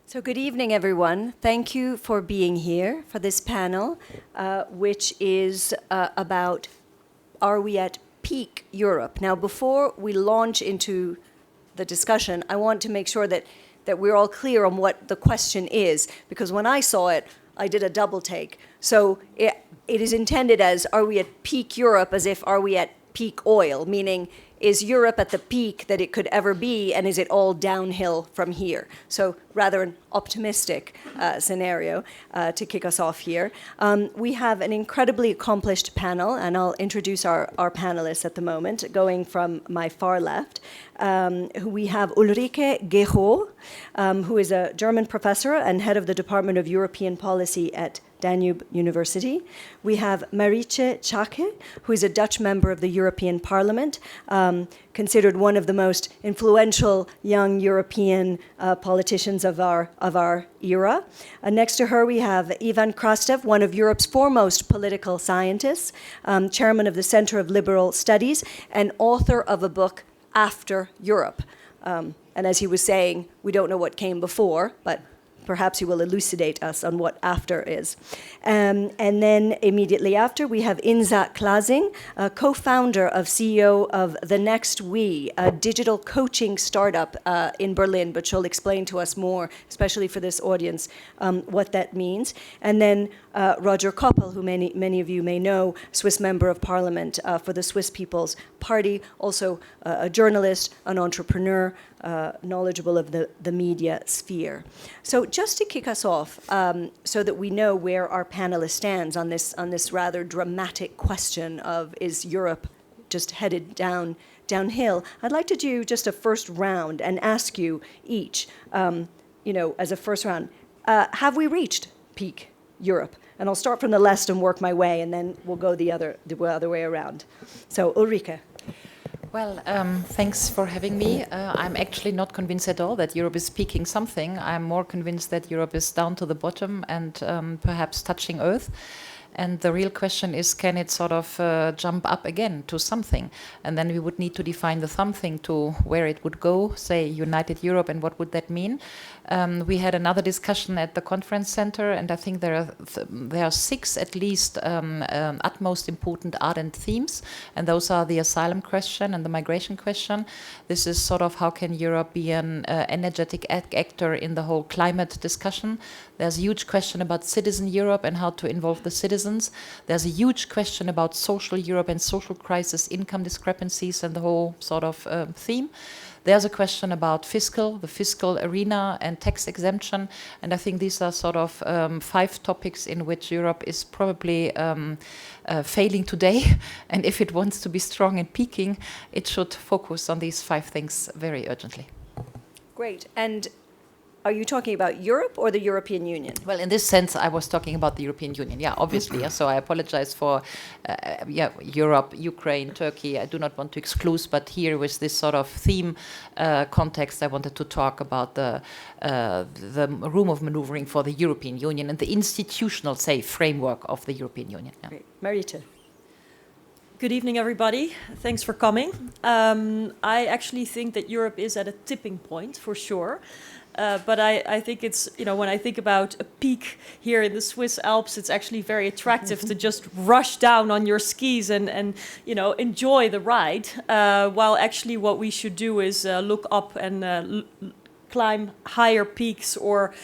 So good evening, everyone. Thank you for being here for this panel, which is about are we at peak Europe? Now, before we launch into the discussion, I want to make sure that we're all clear on what the question is, because when I saw it, I did a double take. So it is intended as, are we at peak Europe, as if are we at peak oil, meaning is Europe at the peak that it could ever be, and is it all downhill from here? So rather an optimistic scenario to kick us off here. We have an incredibly accomplished panel, and I'll introduce our panelists at the moment, going from my far left. We have Ulrike Guérot, who is a German professor and head of the Department of European Policy at Danube University. We have Marietje Schaake, who is a Dutch member of the European Parliament, considered one of the most influential young European politicians of our era. Next to her, we have Ivan Krastev, one of Europe's foremost political scientists, chairman of the Center of Liberal Studies, and author of a book, After Europe. And as he was saying, we don't know what came before, but perhaps he will elucidate us on what after is. And then immediately after, we have Insa Klasing, co-founder of CEO of TheNextWe, a digital coaching startup in Berlin, but she'll explain to us more, especially for this audience, what that means. And then Roger Köppel, who many of you may know, Swiss Member of Parliament for the Swiss People's Party, also a journalist, an entrepreneur, knowledgeable of the media sphere. So just to kick us off, so that we know where our panelist stands on this rather dramatic question of, is Europe just headed downhill? I'd like to do just a first round and ask you each, as a first round, have we reached peak Europe? And I'll start from the left and work my way, and then we'll go the other way around. So Ulrike. Well, thanks for having me. I'm actually not convinced at all that Europe is peaking something. I'm more convinced that Europe is down to the bottom and perhaps touching Earth. And the real question is, can it sort of jump up again to something? And then we would need to define the something to where it would go, say United Europe, and what would that mean? We had another discussion at the conference center, and I think there are 6 at least utmost important ardent themes, and those are the asylum question and the migration question. This is sort of how can Europe be an energetic actor in the whole climate discussion. There's a huge question about citizen Europe and how to involve the citizens. There's a huge question about social Europe and social crisis, income discrepancies, and the whole sort of theme. There's a question about the fiscal arena and tax exemption, and I think these are sort of 5 topics in which Europe is probably failing today, and if it wants to be strong and peaking, it should focus on these 5 things very urgently. Great. And are you talking about Europe or the European Union? Well, in this sense, I was talking about the European Union, yeah, obviously. Yeah, so I apologize for Europe, Ukraine, Turkey. I do not want to exclude, but here with this sort of theme context, I wanted to talk about the room of maneuvering for the European Union and the institutional, say, framework of the European Union. Yeah. Great. Marietje. Good evening, everybody. Thanks for coming. I actually think that Europe is at a tipping point, for sure. But I think it's, when I think about a peak here in the Swiss Alps, it's actually very attractive to just rush down on your skis and enjoy the ride. While actually what we should do is look up and climb higher peaks or,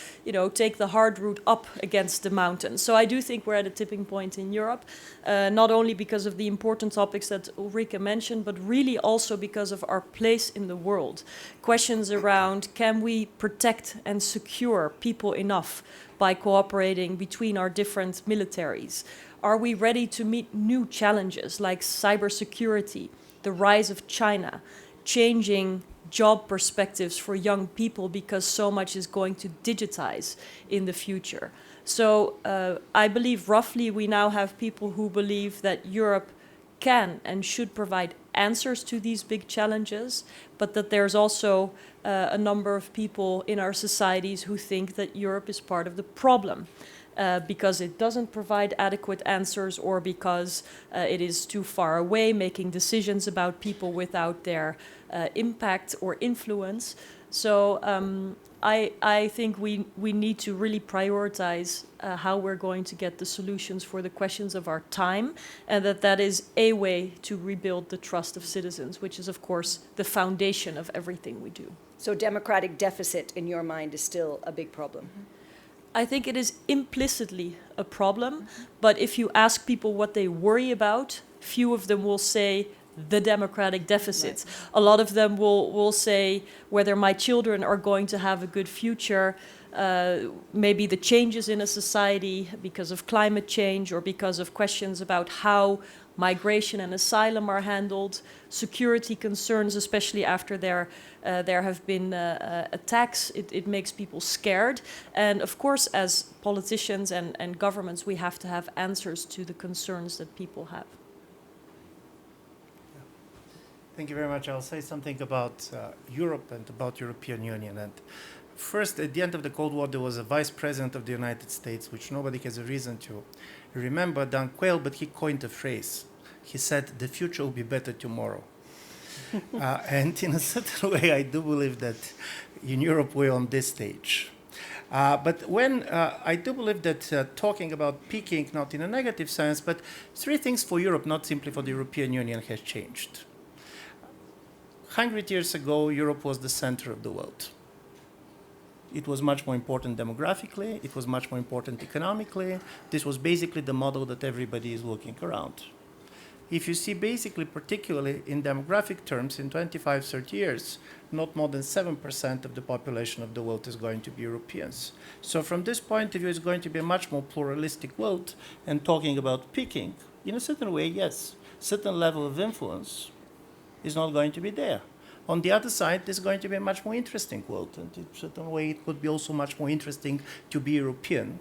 take the hard route up against the mountains. So I do think we're at a tipping point in Europe, not only because of the important topics that Ulrike mentioned, but really also because of our place in the world. Questions around, can we protect and secure people enough by cooperating between our different militaries? Are we ready to meet new challenges like cybersecurity, the rise of China, changing job perspectives for young people because so much is going to digitize in the future? So I believe roughly we now have people who believe that Europe can and should provide answers to these big challenges, but that there's also a number of people in our societies who think that Europe is part of the problem. Because it doesn't provide adequate answers, or because it is too far away, making decisions about people without their impact or influence. So I think we need to really prioritize how we're going to get the solutions for the questions of our time, and that is a way to rebuild the trust of citizens, which is, of course, the foundation of everything we do. So democratic deficit, in your mind, is still a big problem? Mm-hmm. I think it is implicitly a problem, but if you ask people what they worry about, few of them will say the democratic deficit. Right. A lot of them will say whether my children are going to have a good future, maybe the changes in a society because of climate change, or because of questions about how migration and asylum are handled, security concerns, especially after there have been attacks. It makes people scared. And of course, as politicians and governments, we have to have answers to the concerns that people have. Thank you very much. I'll say something about Europe and about European Union. And first, at the end of the Cold War, there was a vice president of the United States, which nobody has a reason to remember, Dan Quayle, but he coined a phrase. He said, the future will be better tomorrow. And in a certain way, I do believe that in Europe, we're on this stage. But when I do believe that talking about peaking, not in a negative sense, but three things for Europe, not simply for the European Union, has changed. 100 years ago, Europe was the center of the world. It was much more important demographically. It was much more important economically. This was basically the model that everybody is looking around. If you see basically, particularly in demographic terms, in 25, 30 years, not more than 7% of the population of the world is going to be Europeans. So from this point of view, it's going to be a much more pluralistic world. And talking about peaking, in a certain way, yes, certain level of influence is not going to be there. On the other side, there's going to be a much more interesting world. And in a certain way, it could be also much more interesting to be European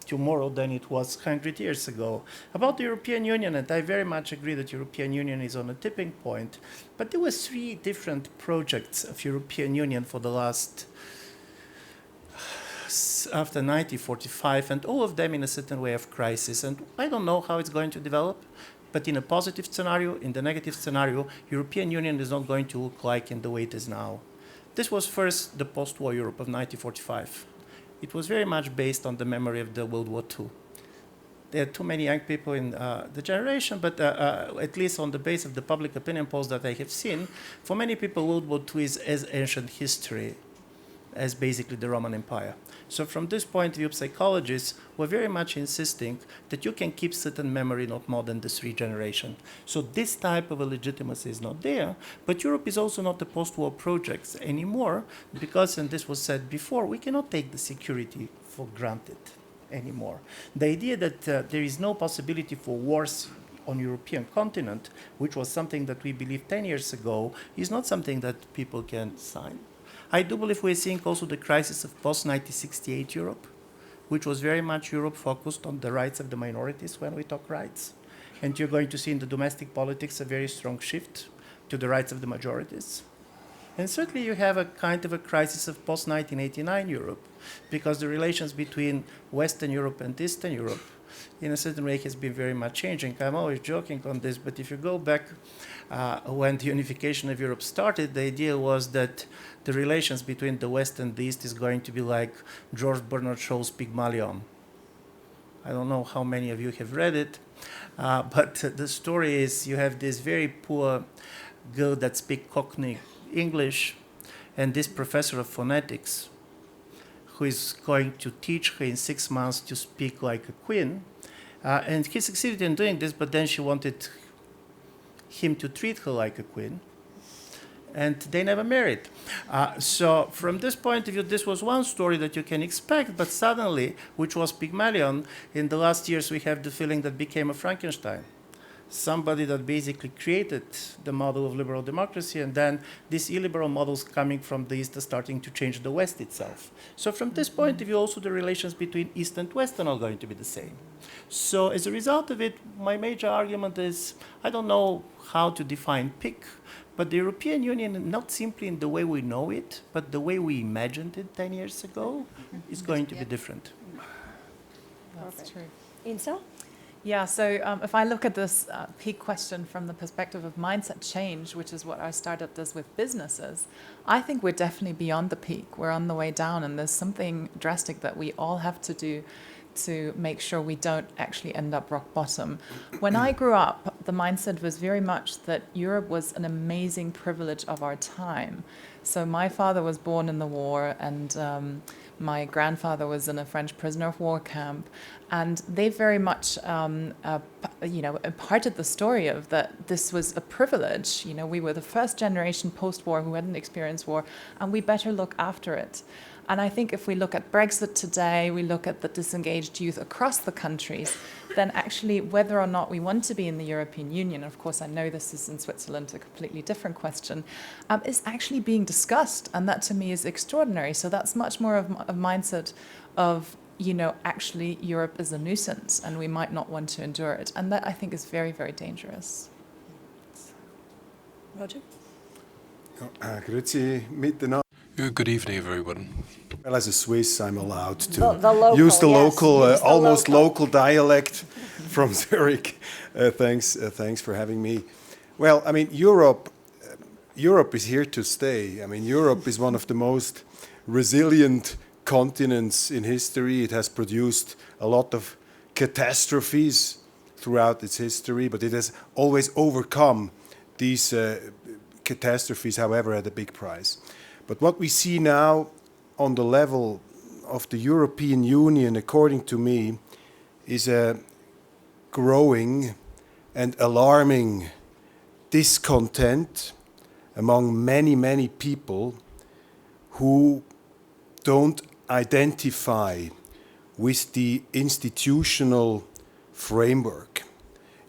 tomorrow than it was 100 years ago. About the European Union, and I very much agree that European Union is on a tipping point, but there were three different projects of European Union for the last, after 1945, and all of them in a certain way of crisis. And I don't know how it's going to develop, but in a positive scenario, in the negative scenario, European Union is not going to look like in the way it is now. This was first the post-war Europe of 1945. It was very much based on the memory of the World War II. There are too many young people in the generation, but at least on the base of the public opinion polls that I have seen, for many people, World War II is as ancient history as basically the Roman Empire. So from this point of view, psychologists were very much insisting that you can keep certain memory not more than the 3 generations. So this type of a legitimacy is not there, but Europe is also not a post-war project anymore because, and this was said before, we cannot take the security for granted anymore. The idea that there is no possibility for wars on European continent, which was something that we believed 10 years ago, is not something that people can sign. I do believe we're seeing also the crisis of post-1968 Europe, which was very much Europe focused on the rights of the minorities when we talk rights. And you're going to see in the domestic politics a very strong shift to the rights of the majorities. And certainly you have a kind of a crisis of post-1989 Europe, because the relations between Western Europe and Eastern Europe in a certain way has been very much changing. I'm always joking on this, but if you go back when the unification of Europe started, the idea was that the relations between the West and the East is going to be like George Bernard Shaw's Pygmalion. I don't know how many of you have read it, but the story is you have this very poor girl that speaks Cockney English and this professor of phonetics who is going to teach her in 6 months to speak like a queen. And he succeeded in doing this, but then she wanted him to treat her like a queen. And they never married. So from this point of view, this was one story that you can expect, but suddenly, which was Pygmalion, in the last years we have the feeling that became a Frankenstein. somebody that basically created the model of liberal democracy, and then these illiberal models coming from the East are starting to change the West itself. So from this point of view, also the relations between East and West are not going to be the same. So as a result of it, my major argument is, I don't know how to define PIC, but the European Union, not simply in the way we know it, but the way we imagined it 10 years ago, is going to be different. That's true. Insa? Yeah, so if I look at this peak question from the perspective of mindset change, which is what our startup does with businesses, I think we're definitely beyond the peak. We're on the way down, and there's something drastic that we all have to do to make sure we don't actually end up rock bottom. When I grew up, the mindset was very much that Europe was an amazing privilege of our time. So my father was born in the war, and my grandfather was in a French prisoner of war camp, and they very much, imparted the story of that this was a privilege. You know, we were the first generation post-war who hadn't experienced war, and we better look after it. And I think if we look at Brexit today, we look at the disengaged youth across the countries, then actually whether or not we want to be in the European Union, of course I know this is in Switzerland a completely different question, is actually being discussed. And that to me is extraordinary. So that's much more of a mindset of, you know, actually Europe is a nuisance and we might not want to endure it. And that I think is very, very dangerous. Roger? Grüezi miteinander. Good evening, everyone. Well, as a Swiss, I'm allowed to The local, use the yes, local, use the almost local. local dialect from Zurich. Thanks for having me. Well, I mean, Europe is here to stay. I mean, Europe is one of the most resilient continents in history. It has produced a lot of catastrophes throughout its history, but it has always overcome these catastrophes, however, at a big price. But what we see now on the level of the European Union, according to me, is a growing and alarming discontent among many, many people who don't identify with the institutional framework.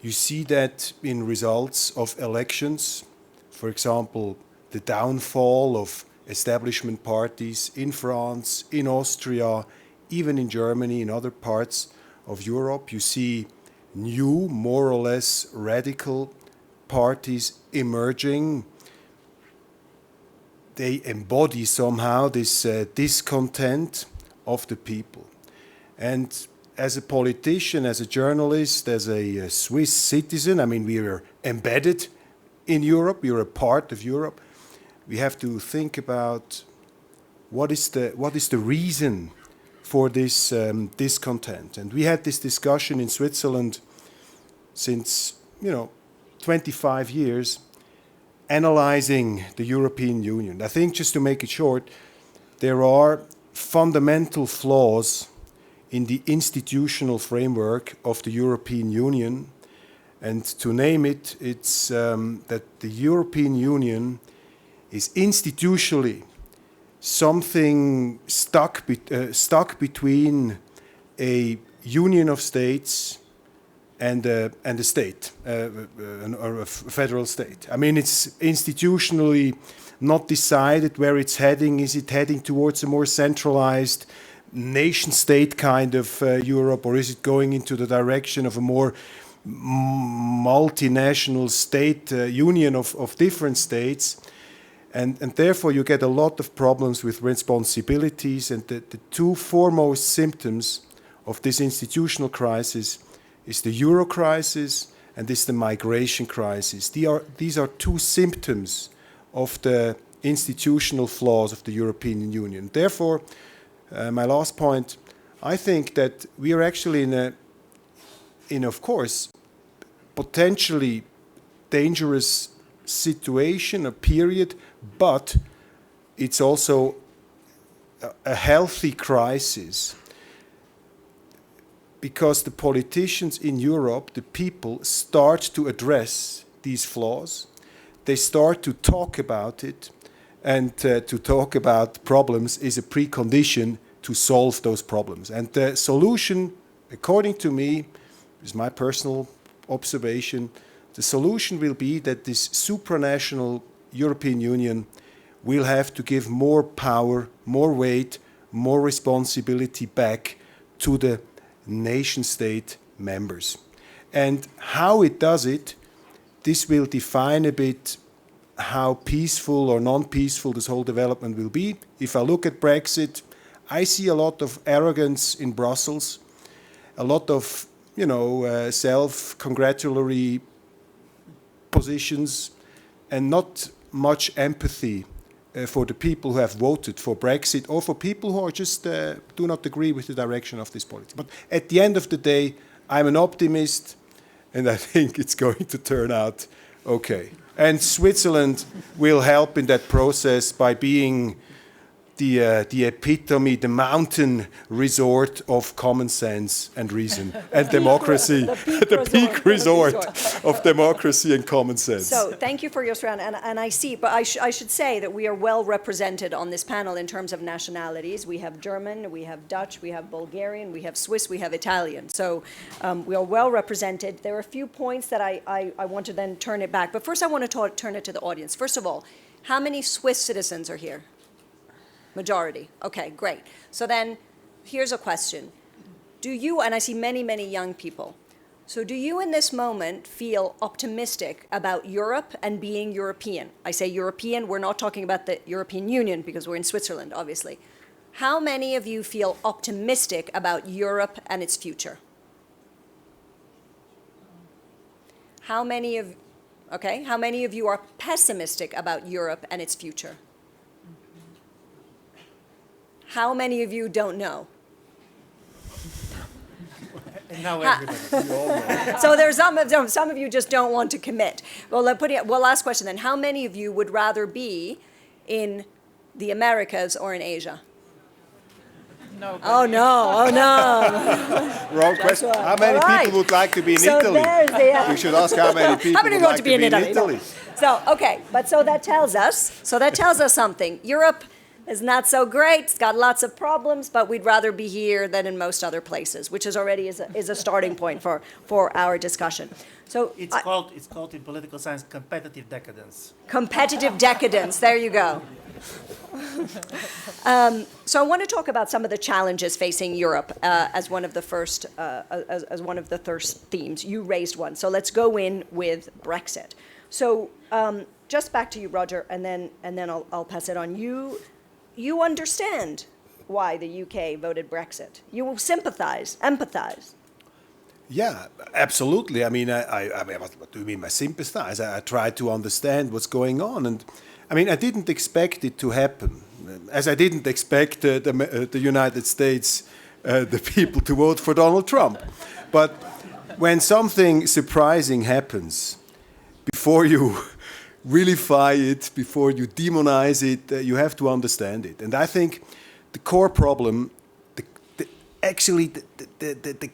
You see that in results of elections, for example, the downfall of establishment parties in France, in Austria, even in Germany, in other parts of Europe. You see new, more or less radical parties emerging. They embody somehow this discontent of the people. And as a politician, as a journalist, as a Swiss citizen, I mean, we are embedded in Europe, we are a part of Europe. We have to think about what is the reason for this discontent. And we had this discussion in Switzerland since 25 years, analyzing the European Union. I think, just to make it short, there are fundamental flaws in the institutional framework of the European Union. And to name it, it's that the European Union is institutionally something stuck between a union of states and a state, or a federal state. I mean, it's institutionally not decided where it's heading. Is it heading towards a more centralized nation-state kind of Europe, or is it going into the direction of a more multinational state union of different states? And therefore, you get a lot of problems with responsibilities. And the two foremost symptoms of this institutional crisis is the euro crisis and is the migration crisis. These are two symptoms of the institutional flaws of the European Union. Therefore, my last point, I think that we are actually in of course, potentially dangerous situation, a period, but it's also a healthy crisis, because the politicians in Europe, the people, start to address these flaws. They start to talk about it, and to talk about problems is a precondition to solve those problems. And the solution, according to me, is my personal observation, The solution will be that this supranational European Union will have to give more power, more weight, more responsibility back to the nation-state members. And how it does it, this will define a bit how peaceful or non-peaceful this whole development will be. If I look at Brexit, I see a lot of arrogance in Brussels, a lot of, self-congratulatory positions, and not much empathy for the people who have voted for Brexit or for people who are just do not agree with the direction of this policy. But at the end of the day, I'm an optimist, and I think it's going to turn out okay. And Switzerland will help in that process by being the epitome, the mountain resort of common sense and reason and democracy, the peak resort of democracy and common sense. So thank you for your round, and I see, but I should say that we are well represented on this panel in terms of nationalities. We have German, we have Dutch, we have Bulgarian, we have Swiss, we have Italian. So we are well represented. There are a few points that I want to then turn it back, but first I want to turn it to the audience. First of all, how many Swiss citizens are here? Majority. Okay, great. So then here's a question. Do you, and I see many, many young people, so do you in this moment feel optimistic about Europe and being European? I say European, we're not talking about the European Union because we're in Switzerland, obviously. How many of you feel optimistic about Europe and its future? How many of you are pessimistic about Europe and its future? How many of you don't know? And now everybody, you all know. So there's some of you just don't want to commit. Well, last question then. How many of you would rather be in the Americas or in Asia? No. Oh, no. Wrong question. right. How many All right. people would like to be in So Italy? there's the- We should ask how many people How many would want like to be in Italy? Italy. So, okay, but so that tells us something. Europe is not so great, it's got lots of problems, but we'd rather be here than in most other places, which is already is a starting point for our discussion. So It's called in political science competitive decadence. competitive decadence, there you go. So I want to talk about some of the challenges facing Europe as one of the first themes. You raised one, so let's go in with Brexit. So just back to you, Roger, and then I'll pass it on. You understand why the UK voted Brexit. You sympathize, empathize. Yeah, absolutely. I mean, what do you mean by sympathize? I try to understand what's going on. And I mean, I didn't expect it to happen. As I didn't expect the United States, the people to vote for Donald Trump. But when something surprising happens, before you vilify it, before you demonize it, you have to understand it. And I think the core problem, the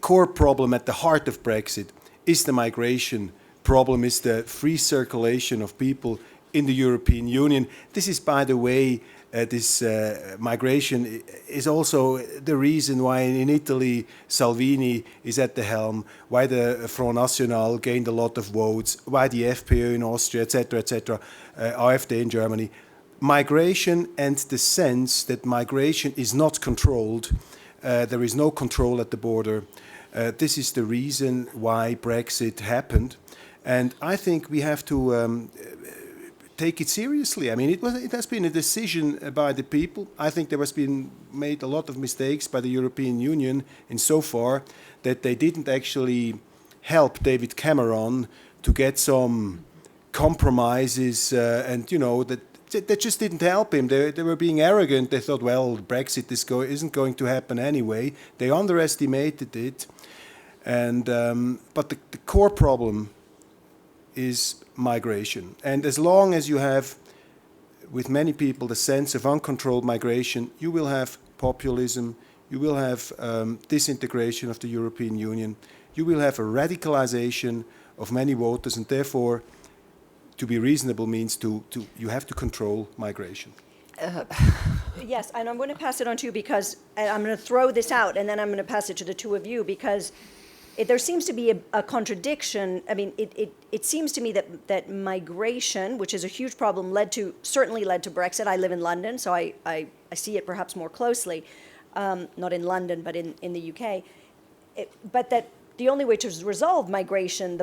core problem at the heart of Brexit is the migration problem, is the free circulation of people in the European Union. This is, by the way, this migration is also the reason why in Italy Salvini is at the helm, why the Front National gained a lot of votes, why the FPÖ in Austria, etc., AfD in Germany. Migration and the sense that migration is not controlled, there is no control at the border. This is the reason why Brexit happened. And I think we have to take it seriously. I mean, it has been a decision by the people. I think there has been made a lot of mistakes by the European Union insofar that they didn't actually help David Cameron to get some compromises, and that just didn't help him. They were being arrogant. They thought, well, Brexit isn't going to happen anyway. They underestimated it, and but the core problem is migration. And as long as you have, with many people, the sense of uncontrolled migration, you will have populism, you will have disintegration of the European Union, you will have a radicalization of many voters, and therefore, to be reasonable means you have to control migration. Yes, and I'm going to pass it on to you because I'm going to throw this out, and then I'm going to pass it to the two of you because there seems to be a contradiction. I mean, it seems to me that migration, which is a huge problem, certainly led to Brexit. I live in London, so I see it perhaps more closely, not in London, but in the UK. But that the only way to resolve the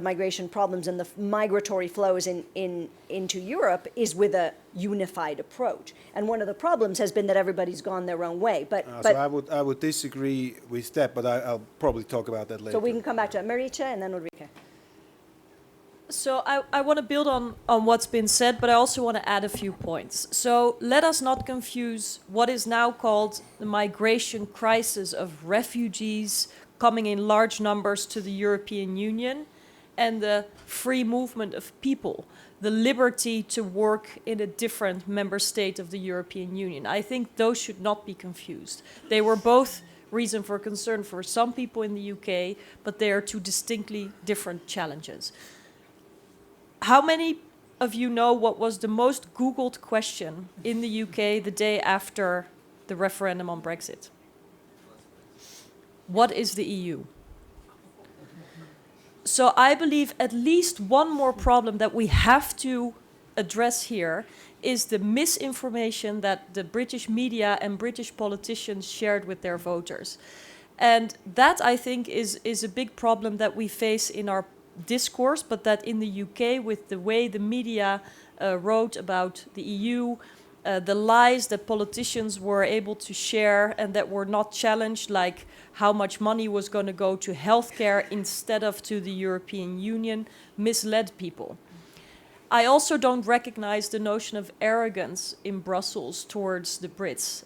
migration problems and the migratory flows into Europe is with a unified approach. And one of the problems has been that everybody's gone their own way. So I would disagree with that, but I'll probably talk about that later. So we can come back to that. Marietje and then Ulrike. So I want to build on what's been said, but I also want to add a few points. So let us not confuse what is now called the migration crisis of refugees coming in large numbers to the European Union and the free movement of people, the liberty to work in a different member state of the European Union. I think those should not be confused. They were both reason for concern for some people in the UK, but they are two distinctly different challenges. How many of you know what was the most Googled question in the UK the day after the referendum on Brexit? What is the EU? So I believe at least one more problem that we have to address here is the misinformation that the British media and British politicians shared with their voters. And that, I think, is a big problem that we face in our discourse, but that in the UK, with the way the media wrote about the EU, the lies that politicians were able to share and that were not challenged, like how much money was going to go to healthcare instead of to the European Union, misled people. I also don't recognize the notion of arrogance in Brussels towards the Brits.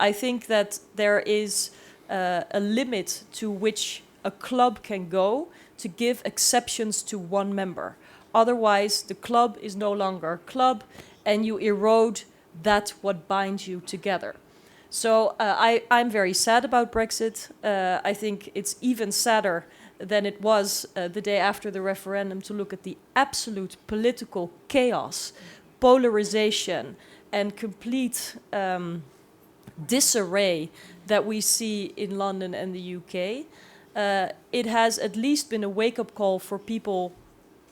I think that there is a limit to which a club can go to give exceptions to one member. Otherwise, the club is no longer a club, and you erode that what binds you together. So I'm very sad about Brexit. I think it's even sadder than it was the day after the referendum to look at the absolute political chaos, polarization, and complete disarray that we see in London and the UK. It has at least been a wake-up call for people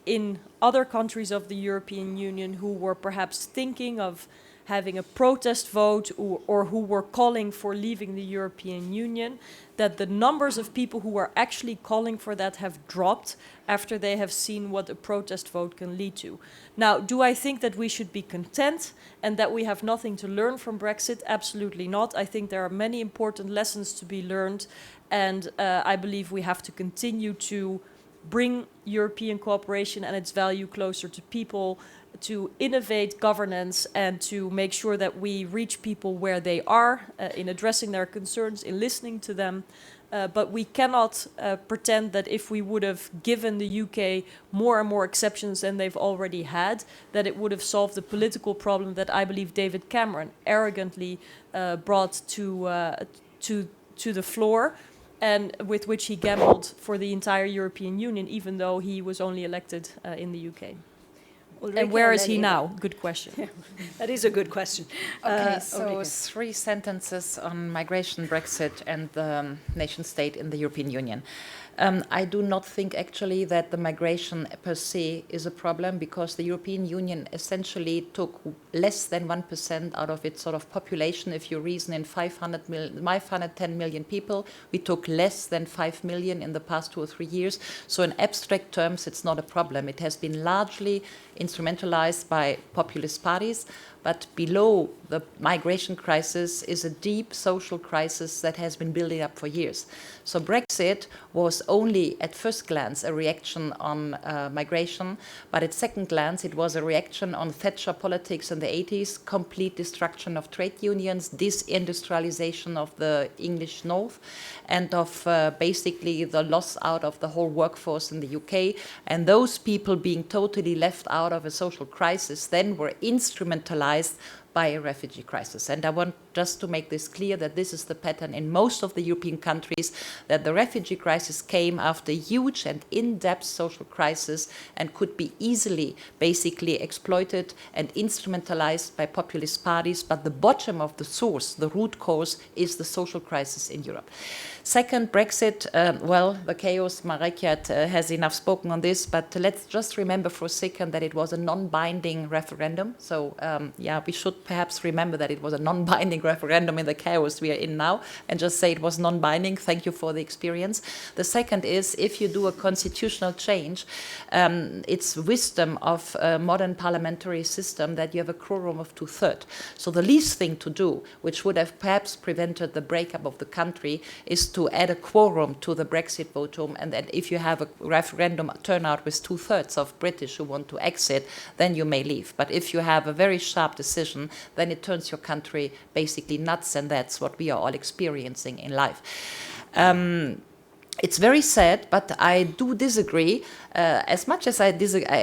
in other countries of the European Union who were perhaps thinking of having a protest vote or who were calling for leaving the European Union, that the numbers of people who are actually calling for that have dropped after they have seen what a protest vote can lead to. Now, do I think that we should be content and that we have nothing to learn from Brexit? Absolutely not. I think there are many important lessons to be learned, and I believe we have to continue to bring European cooperation and its value closer to people, to innovate governance and to make sure that we reach people where they are in addressing their concerns, in listening to them. But we cannot pretend that if we would have given the UK more and more exceptions than they've already had, that it would have solved the political problem that I believe David Cameron arrogantly brought to the floor, and with which he gambled for the entire European Union, even though he was only elected in the UK. Ulrike, and where is then he Eva. now? Good question. That is a good question. Okay, so Ulrike. 3 sentences on migration, Brexit, and the nation state in the European Union. I do not think actually that the migration per se is a problem, because the European Union essentially took less than 1% out of its sort of population. If you reason in 510 million people, we took less than 5 million in the past 2 or 3 years. So in abstract terms, it's not a problem. It has been largely instrumentalized by populist parties, but below the migration crisis is a deep social crisis that has been building up for years. So Brexit was only at first glance a reaction on migration, but at second glance it was a reaction on Thatcher politics in the 80s, complete destruction of trade unions, disindustrialization of the English North, and of basically the loss out of the whole workforce in the UK. And those people being totally left out of a social crisis then were instrumentalized by a refugee crisis. And I want just to make this clear that this is the pattern in most of the European countries, that the refugee crisis came after a huge and in-depth social crisis and could be easily basically exploited and instrumentalized by populist parties. But the bottom of the source, the root cause, is the social crisis in Europe. Second, Brexit, well, the chaos, Marietje has enough spoken on this, but let's just remember for a second that it was a non-binding referendum. So, yeah, we should perhaps remember that it was a non-binding referendum in the chaos we are in now, and just say it was non-binding. Thank you for the experience. The second is, if you do a constitutional change, it's wisdom of a modern parliamentary system that you have a quorum of 2/3. So the least thing to do, which would have perhaps prevented the breakup of the country, is to add a quorum to the Brexit votum, and that if you have a referendum turnout with 2/3 of British who want to exit, then you may leave. But if you have a very sharp decision, then it turns your country basically nuts, and that's what we are all experiencing in life. It's very sad, but I do disagree. As much as I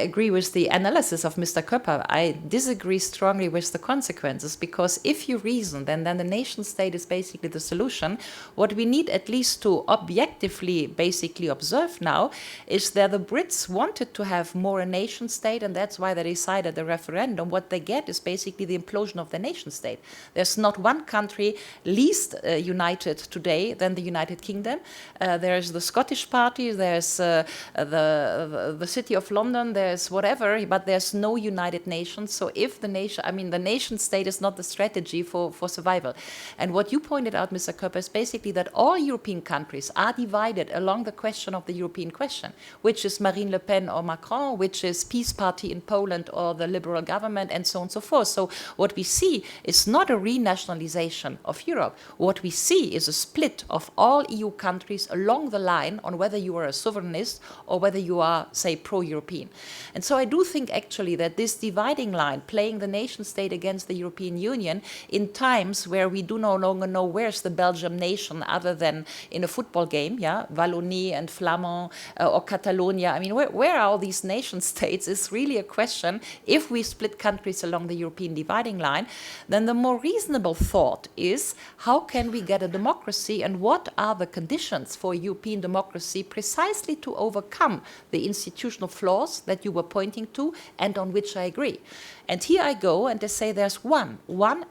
agree with the analysis of Mr. Köppel, I disagree strongly with the consequences, because if you reason, then the nation state is basically the solution. What we need at least to objectively basically observe now is that the Brits wanted to have more a nation state, and that's why they decided the referendum. What they get is basically the implosion of the nation state. There's not one country least united today than the United Kingdom. There's the Scottish Party, there's the City of London, there's whatever, but there's no United Nations. So if the nation state is not the strategy for survival. And what you pointed out, Mr. Köppel, is basically that all European countries are divided along the question of the European question, which is Marine Le Pen or Macron, which is Peace Party in Poland or the Liberal government, and so on and so forth. So what we see is not a renationalization of Europe. What we see is a split of all EU countries along the line on whether you are a sovereignist or whether you are, say, pro-European. And so I do think actually that this dividing line, playing the nation state against the European Union in times where we do no longer know where's the Belgian nation other than in a football game, yeah, Wallonie and Flamand or Catalonia. I mean, where are all these nation states is really a question. If we split countries along the European dividing line, then the more reasonable thought is, how can we get a democracy, and what are the conditions for European democracy precisely to overcome the institutional flaws that you were pointing to and on which I agree. And here I go and I say there's one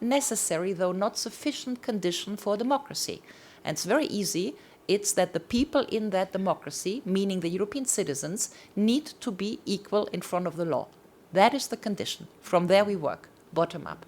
necessary, though not sufficient, condition for democracy. And it's very easy. It's that the people in that democracy, meaning the European citizens, need to be equal in front of the law. That is the condition. From there we work, bottom up.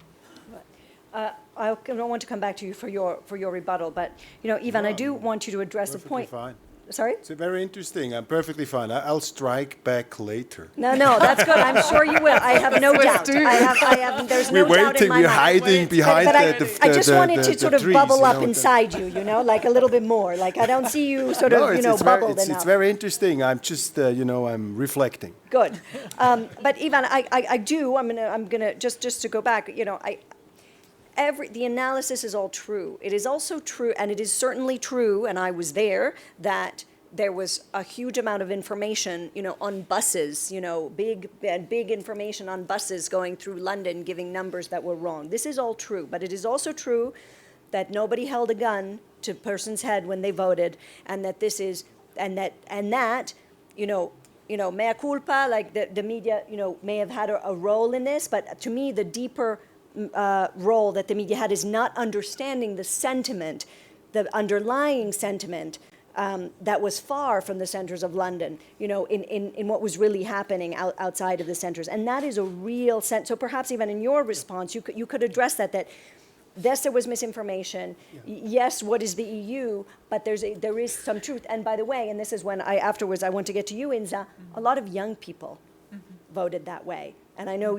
I don't want to come back to you for your rebuttal, but Ivan, I do want you to address the point. Fine. Sorry? It's very interesting. I'm perfectly fine. I'll strike back later. No, that's good. I'm sure you will. I have no doubt. There's no doubt in my mind. We're hiding behind I just wanted to sort of trees, bubble up inside you, like a little bit more. Like I don't see you sort of, bubbled enough. It's very interesting. I'm just, I'm reflecting. Good. But Ivan, I'm gonna just to go back, the analysis is all true. It is also true, and it is certainly true, and I was there, that there was a huge amount of information, on buses, big information on buses going through London, giving numbers that were wrong. This is all true, but it is also true that nobody held a gun to a person's head when they voted, and that mea culpa, like the media, may have had a role in this, but to me, the deeper role that the media had is not understanding the sentiment, the underlying sentiment that was far from the centers of London, in what was really happening outside of the centers. And that is a real sense. So perhaps even in your response, you could address that yes, there was misinformation. Yeah. Yes, what is the EU? But there is some truth. And by the way, and this is when afterwards I want to get to you, Insa, a lot of young people voted that way. And I know,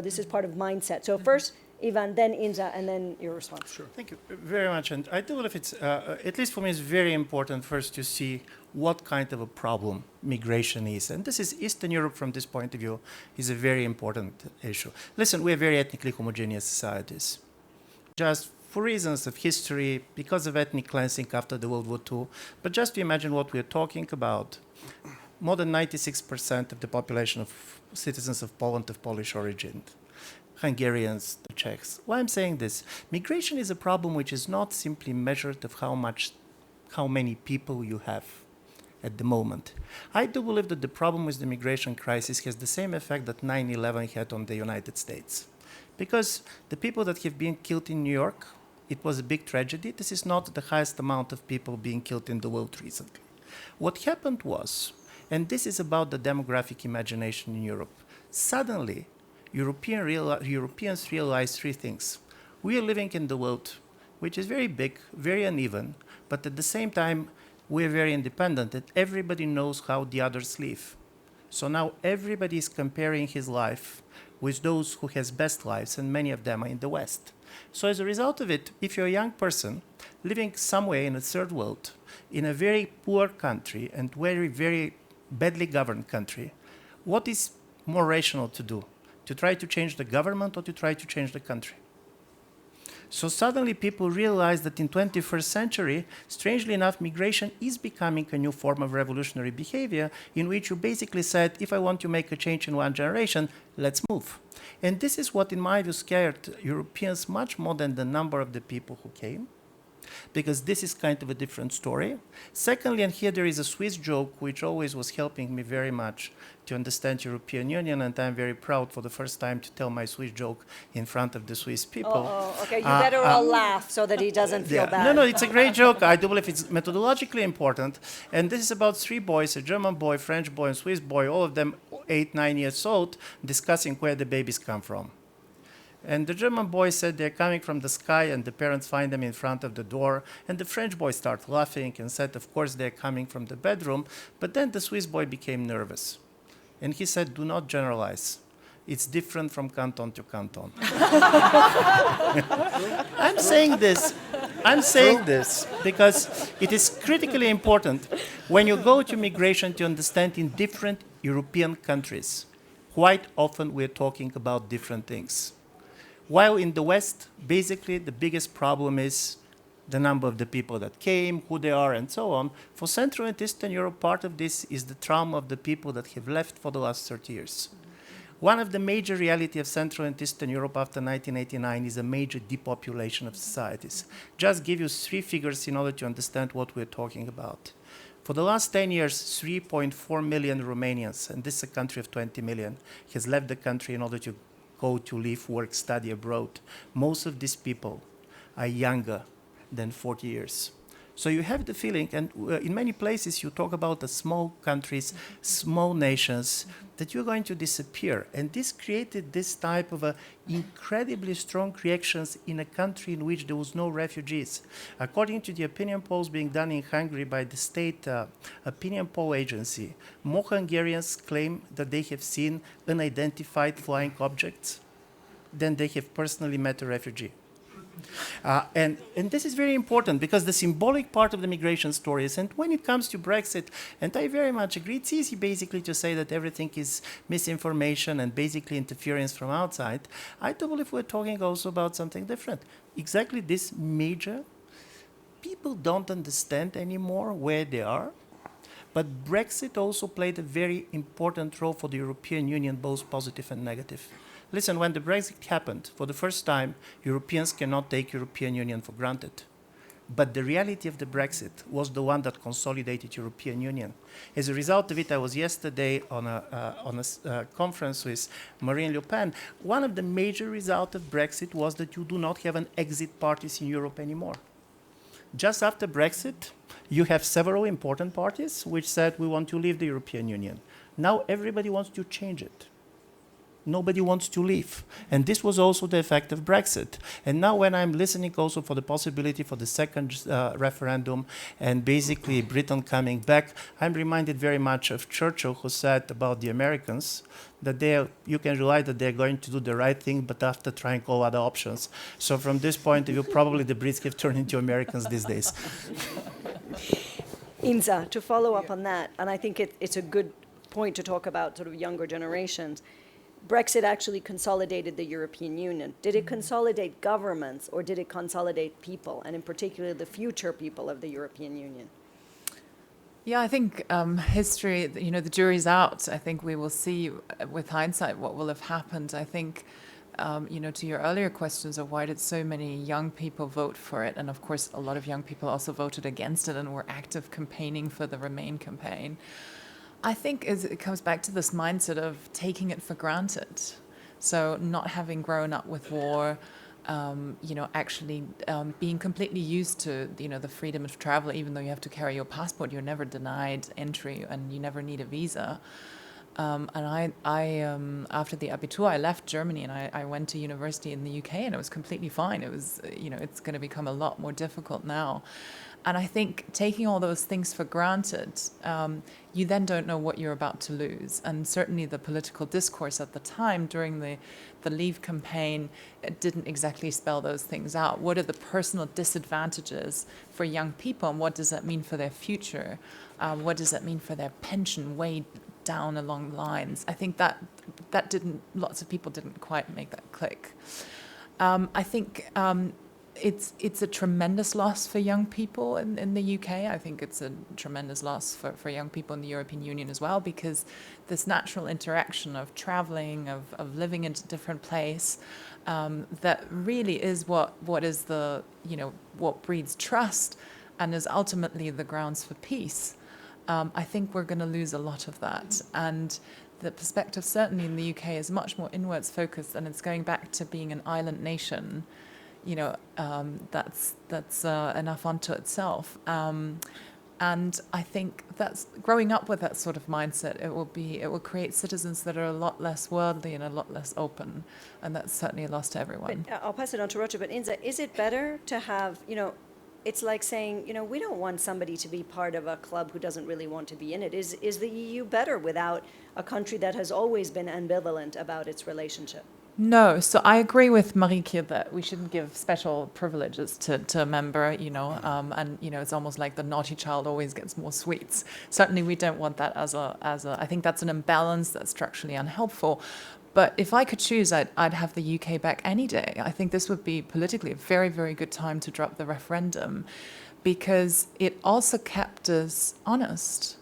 this is part of mindset. So first, Ivan, then Insa, and then your response. Sure. Thank you very much. And I do believe it's, at least for me, it's very important first to see what kind of a problem migration is. And this is Eastern Europe from this point of view is a very important issue. Listen, we are very ethnically homogeneous societies. Just for reasons of history, because of ethnic cleansing after the World War II. But just to imagine what we're talking about, more than 96% of the population of citizens of Poland of Polish origin. Hungarians, the Czechs. Why I'm saying this? Migration is a problem which is not simply measured of how many people you have at the moment. I do believe that the problem with the migration crisis has the same effect that 9/11 had on the United States. Because the people that have been killed in New York, it was a big tragedy. This is not the highest amount of people being killed in the world recently. What happened was, and this is about the demographic imagination in Europe, suddenly Europeans realized three things. We are living in the world which is very big, very uneven, but at the same time, we're very independent, and everybody knows how the others live. So now everybody is comparing his life with those who has best lives, and many of them are in the West. So as a result of it, if you're a young person living somewhere in a third world, in a very poor country and very, very badly governed country, what is more rational to do? To try to change the government or to try to change the country? So suddenly people realize that in 21st century, strangely enough, migration is becoming a new form of revolutionary behavior in which you basically said, if I want to make a change in one generation, let's move. And this is what, in my view, scared Europeans much more than the number of the people who came, because this is kind of a different story. Secondly, and here there is a Swiss joke which always was helping me very much to understand European Union, and I'm very proud for the first time to tell my Swiss joke in front of the Swiss people. Okay, you better all laugh so that he doesn't feel bad. No, it's a great joke. I do believe it's methodologically important. And this is about three boys, a German boy, French boy, and Swiss boy, all of them 8, 9 years old, discussing where the babies come from. And the German boy said they're coming from the sky, and the parents find them in front of the door. And the French boy started laughing and said, of course, they're coming from the bedroom. But then the Swiss boy became nervous. And he said, do not generalize. It's different from canton to canton. I'm saying this because it is critically important when you go to migration to understand in different European countries, quite often we're talking about different things. While in the West, basically the biggest problem is the number of the people that came, who they are, and so on. For Central and Eastern Europe, part of this is the trauma of the people that have left for the last 30 years. One of the major realities of Central and Eastern Europe after 1989 is a major depopulation of societies. Just give you three figures in order to understand what we're talking about. For the last 10 years, 3.4 million Romanians, and this is a country of 20 million, has left the country in order to go to live, work, study abroad. Most of these people are younger than 40 years. So you have the feeling, and in many places you talk about the small countries, small nations, that you're going to disappear. And this created this type of incredibly strong reactions in a country in which there was no refugees. According to the opinion polls being done in Hungary by the state opinion poll agency, more Hungarians claim that they have seen unidentified flying objects than they have personally met a refugee. And this is very important because the symbolic part of the migration story is, and when it comes to Brexit, and I very much agree, it's easy basically to say that everything is misinformation and basically interference from outside. I do believe we're talking also about something different. Exactly this major, people don't understand anymore where they are, but Brexit also played a very important role for the European Union, both positive and negative. Listen, when the Brexit happened, for the first time, Europeans cannot take European Union for granted. But the reality of the Brexit was the one that consolidated European Union. As a result of it, I was yesterday on a conference with Marine Le Pen. One of the major results of Brexit was that you do not have an exit parties in Europe anymore. Just after Brexit, you have several important parties which said we want to leave the European Union. Now everybody wants to change it. Nobody wants to leave. And this was also the effect of Brexit. And now when I'm listening also for the possibility for the second referendum and basically Britain coming back, I'm reminded very much of Churchill, who said about the Americans that you can rely that they're going to do the right thing, but after trying all other options. So from this point of view, probably the Brits have turned into Americans these days. Insa, to follow up on that, and I think it's a good point to talk about sort of younger generations. Brexit actually consolidated the European Union. Did it consolidate governments or did it consolidate people, and in particular the future people of the European Union? Yeah, I think history, the jury's out. I think we will see with hindsight what will have happened. I think to your earlier questions of why did so many young people vote for it, and of course a lot of young people also voted against it and were active campaigning for the Remain campaign. I think it comes back to this mindset of taking it for granted. So not having grown up with war, actually being completely used to, the freedom of travel, even though you have to carry your passport, you're never denied entry and you never need a visa. And I after the Abitur, I left Germany and I went to university in the UK, and it was completely fine. It was, it's going to become a lot more difficult now. And I think taking all those things for granted, you then don't know what you're about to lose. And certainly the political discourse at the time during the Leave campaign, it didn't exactly spell those things out. What are the personal disadvantages for young people, and what does that mean for their future? What does that mean for their pension way down along the lines? I think that lots of people didn't quite make that click. I think it's a tremendous loss for young people in the UK. I think it's a tremendous loss for young people in the European Union as well, because this natural interaction of traveling, of living in a different place, that really is what is what breeds trust and is ultimately the grounds for peace. I think we're going to lose a lot of that. And the perspective certainly in the UK is much more inwards focused, and it's going back to being an island nation. That's enough unto itself. And I think that's growing up with that sort of mindset. It will create citizens that are a lot less worldly and a lot less open, and that's certainly a loss to everyone. But, I'll pass it on to Roger. But Insa, is it better to have, it's like saying, we don't want somebody to be part of a club who doesn't really want to be in it. Is the EU better without a country that has always been ambivalent about its relationship? No, so I agree with Marietje that we shouldn't give special privileges to a member, and it's almost like the naughty child always gets more sweets. Certainly, we don't want that as a. I think that's an imbalance that's structurally unhelpful. But if I could choose, I'd have the UK back any day. I think this would be politically a very, very good time to drop the referendum, because it also kept us honest.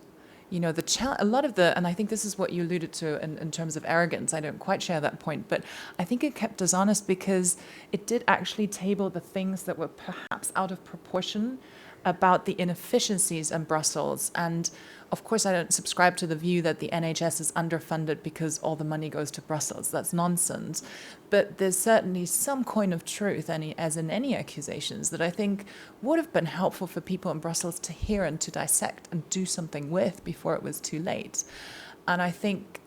A lot of and I think this is what you alluded to in terms of arrogance. I don't quite share that point, but I think it kept us honest because it did actually table the things that were perhaps out of proportion about the inefficiencies in Brussels. And of course, I don't subscribe to the view that the NHS is underfunded because all the money goes to Brussels. That's nonsense. But there's certainly some coin of truth, as in any accusations, that I think would have been helpful for people in Brussels to hear and to dissect and do something with before it was too late. And I think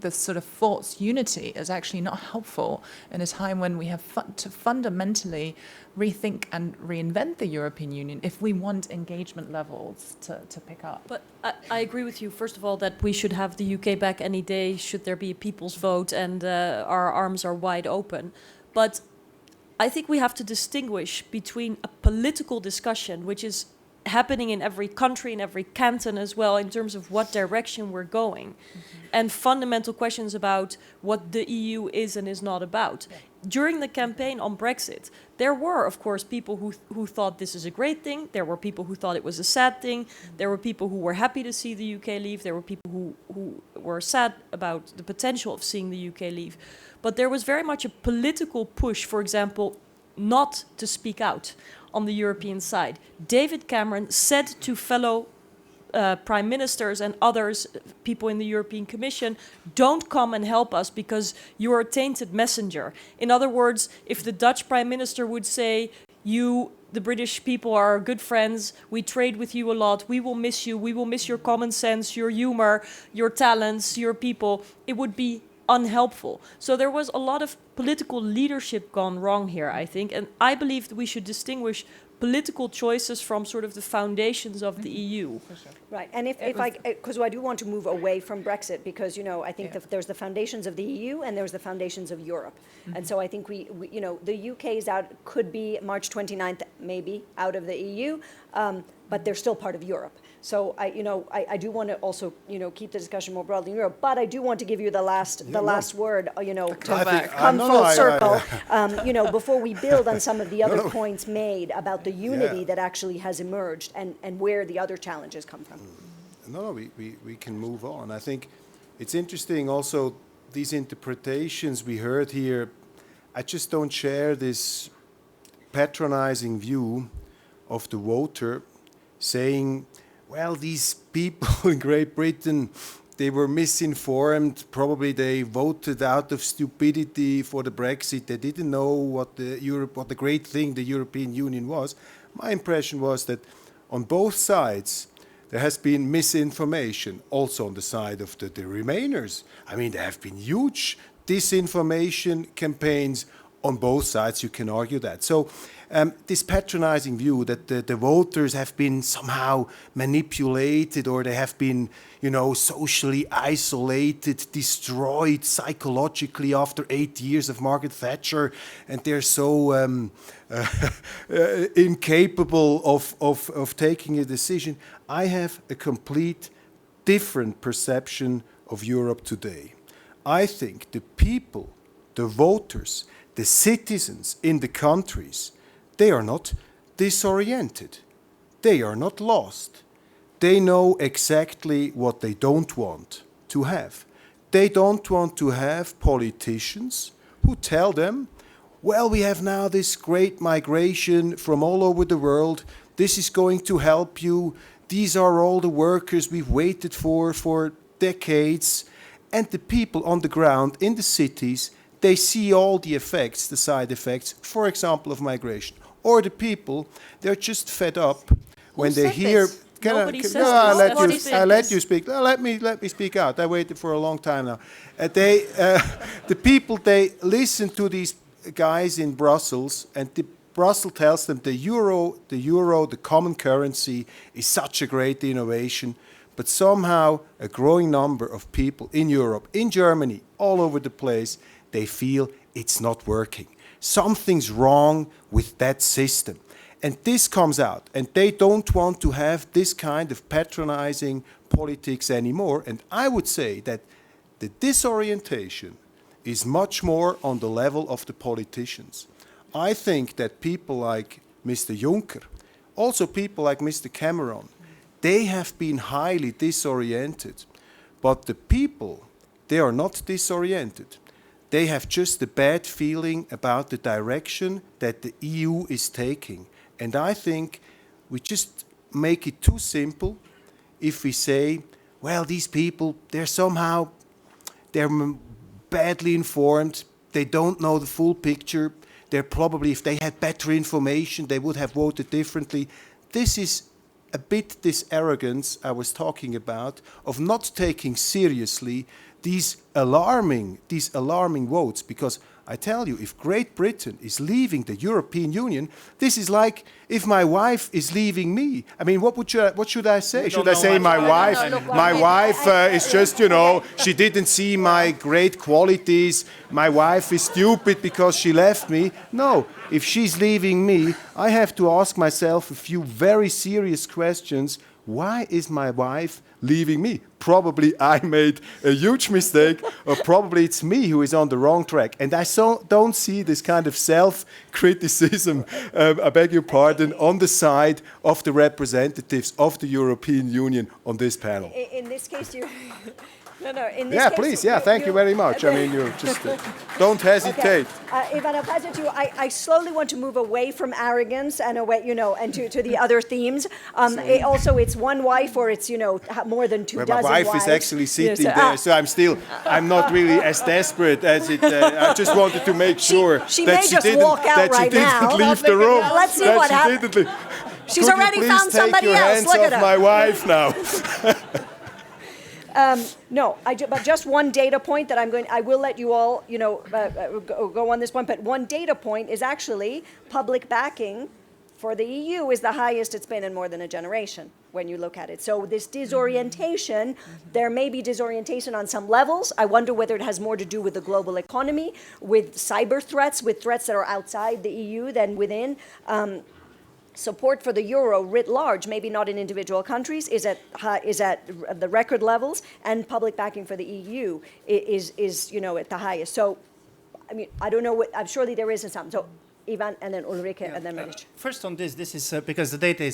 this sort of false unity is actually not helpful in a time when we have to fundamentally rethink and reinvent the European Union if we want engagement levels to pick up. But I agree with you, first of all, that we should have the UK back any day should there be a people's vote, and our arms are wide open. But I think we have to distinguish between a political discussion, which is happening in every country, in every canton as well, in terms of what direction we're going, and fundamental questions about what the EU is and is not about. Yeah. During the campaign on Brexit, there were, of course, people who thought this is a great thing. There were people who thought it was a sad thing. There were people who were happy to see the UK leave. There were people who were sad about the potential of seeing the UK leave. But there was very much a political push, for example, not to speak out on the European side. David Cameron said to fellow prime ministers and others, people in the European Commission, don't come and help us because you're a tainted messenger. In other words, if the Dutch prime minister would say, the British people are our good friends, we trade with you a lot, we will miss you, we will miss your common sense, your humor, your talents, your people, it would be unhelpful. So there was a lot of political leadership gone wrong here, I think, and I believe that we should distinguish political choices from sort of the foundations of the EU. For sure. Right, and because I do want to move away from Brexit, because I think there's the foundations of the EU and there's the foundations of Europe, and so I think we the UK is out, could be March 29th maybe out of the EU, but they're still part of Europe. So I do want to also keep the discussion more broadly in Europe, but I do want to give you the last word to come full circle. Before we build on some of the other points made about the unity that actually has emerged and where the other challenges come from. We can move on. I think it's interesting also these interpretations we heard here, I just don't share this patronizing view of the voter saying, well, these people in Great Britain, they were misinformed. Probably they voted out of stupidity for the Brexit. They didn't know what the great thing the European Union was. My impression was that on both sides, there has been misinformation, also on the side of the Remainers. I mean, there have been huge disinformation campaigns on both sides, you can argue that. So this patronizing view that the voters have been somehow manipulated, or they have been, socially isolated, destroyed psychologically after 8 years of Margaret Thatcher, and they're so incapable of taking a decision. I have a complete different perception of Europe today. I think the people, the voters, the citizens in the countries, they are not disoriented. They are not lost. They know exactly what they don't want to have. They don't want to have politicians who tell them, well, we have now this great migration from all over the world. This is going to help you. These are all the workers we've waited for decades. And the people on the ground in the cities, they see all the effects, the side effects, for example, of migration. Or the people, they're just fed up when they hear. Nobody says this. I let you speak. Let me speak out. I waited for a long time now. The people, they listen to these guys in Brussels, and Brussels tells them the euro, the common currency, is such a great innovation. But somehow a growing number of people in Europe, in Germany, all over the place, they feel it's not working. Something's wrong with that system. And this comes out, and they don't want to have this kind of patronizing politics anymore. And I would say that the disorientation is much more on the level of the politicians. I think that people like Mr. Juncker, also people like Mr. Cameron, they have been highly disoriented. But the people, they are not disoriented. They have just a bad feeling about the direction that the EU is taking. And I think we just make it too simple if we say, well, these people, they're badly informed. They don't know the full picture. They're probably, if they had better information, they would have voted differently. This is a bit this arrogance I was talking about of not taking seriously these alarming votes, because I tell you, if Great Britain is leaving the European Union, this is like if my wife is leaving me. I mean, what should I say? Should I say my wife is just, she didn't see my great qualities. My wife is stupid because she left me. No, if she's leaving me, I have to ask myself a few very serious questions. Why is my wife leaving me? Probably I made a huge mistake, or probably it's me who is on the wrong track. And I don't see this kind of self-criticism, I beg your pardon, on the side of the representatives of the European Union on this panel. In this case, you... No, in this yeah, case, please. Yeah, thank you very much. I mean, you just don't hesitate. Okay. Ivana, pass it to you. I slowly want to move away from arrogance and away, and to the other themes. It's one wife, or it's more than two dozen wives. My wife is actually sitting there, so I'm not really as desperate as it. I just wanted to make sure she may just walk out right now. That she didn't leave the room. Let's see what happens. She's already found somebody else. Look at her. My wife now. But just one data point that I will let you all, go on this point. But one data point is actually public backing for the EU is the highest it's been in more than a generation when you look at it. So this disorientation, there may be disorientation on some levels. I wonder whether it has more to do with the global economy, with cyber threats, with threats that are outside the EU than within. Support for the euro writ large, maybe not in individual countries, is at the record levels, and public backing for the EU is at the highest. So, I mean, I don't know. Surely there isn't some. So, Ivan, and then Ulrike, and then Marietje. First on this is because the data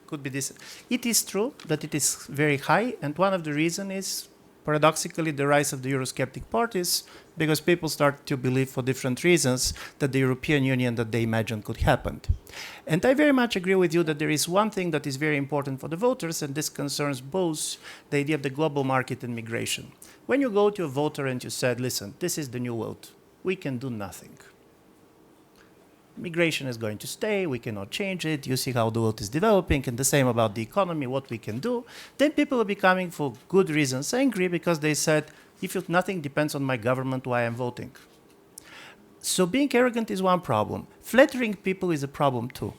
could be this. It is true that it is very high, and one of the reasons is paradoxically, the rise of the Eurosceptic parties, because people start to believe for different reasons that the European Union that they imagined could happen. And I very much agree with you that there is one thing that is very important for the voters, and this concerns both the idea of the global market and migration. When you go to a voter and you said, listen, this is the new world, we can do nothing. Migration is going to stay, we cannot change it, you see how the world is developing, and the same about the economy, what we can do. Then people are becoming, for good reasons, angry because they said, if nothing depends on my government, why I'm voting? So being arrogant is one problem. Flattering people is a problem too.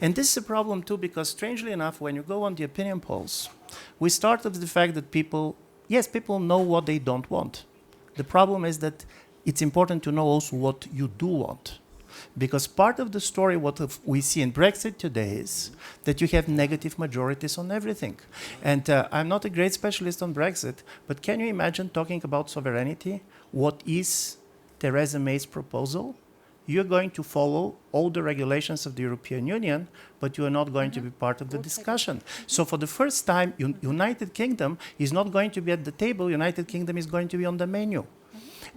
And this is a problem too because, strangely enough, when you go on the opinion polls, we start with the fact that people know what they don't want. The problem is that it's important to know also what you do want. Because part of the story, what we see in Brexit today is that you have negative majorities on everything. And I'm not a great specialist on Brexit, but can you imagine talking about sovereignty? What is Theresa May's proposal? You're going to follow all the regulations of the European Union, but you are not going to be part of the discussion. So for the first time, United Kingdom is not going to be at the table. United Kingdom is going to be on the menu.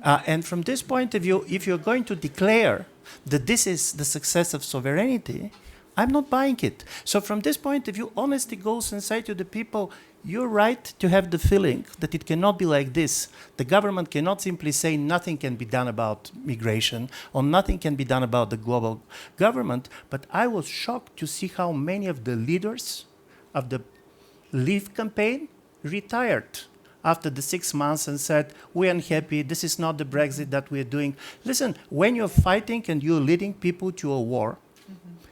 And from this point of view, if you're going to declare that this is the success of sovereignty, I'm not buying it. So from this point of view, honesty goes and say to the people, you're right to have the feeling that it cannot be like this. The government cannot simply say nothing can be done about migration or nothing can be done about the global government. But I was shocked to see how many of the leaders of the Leave campaign retired after the 6 months and said, we're unhappy, this is not the Brexit that we're doing. Listen, when you're fighting and you're leading people to a war,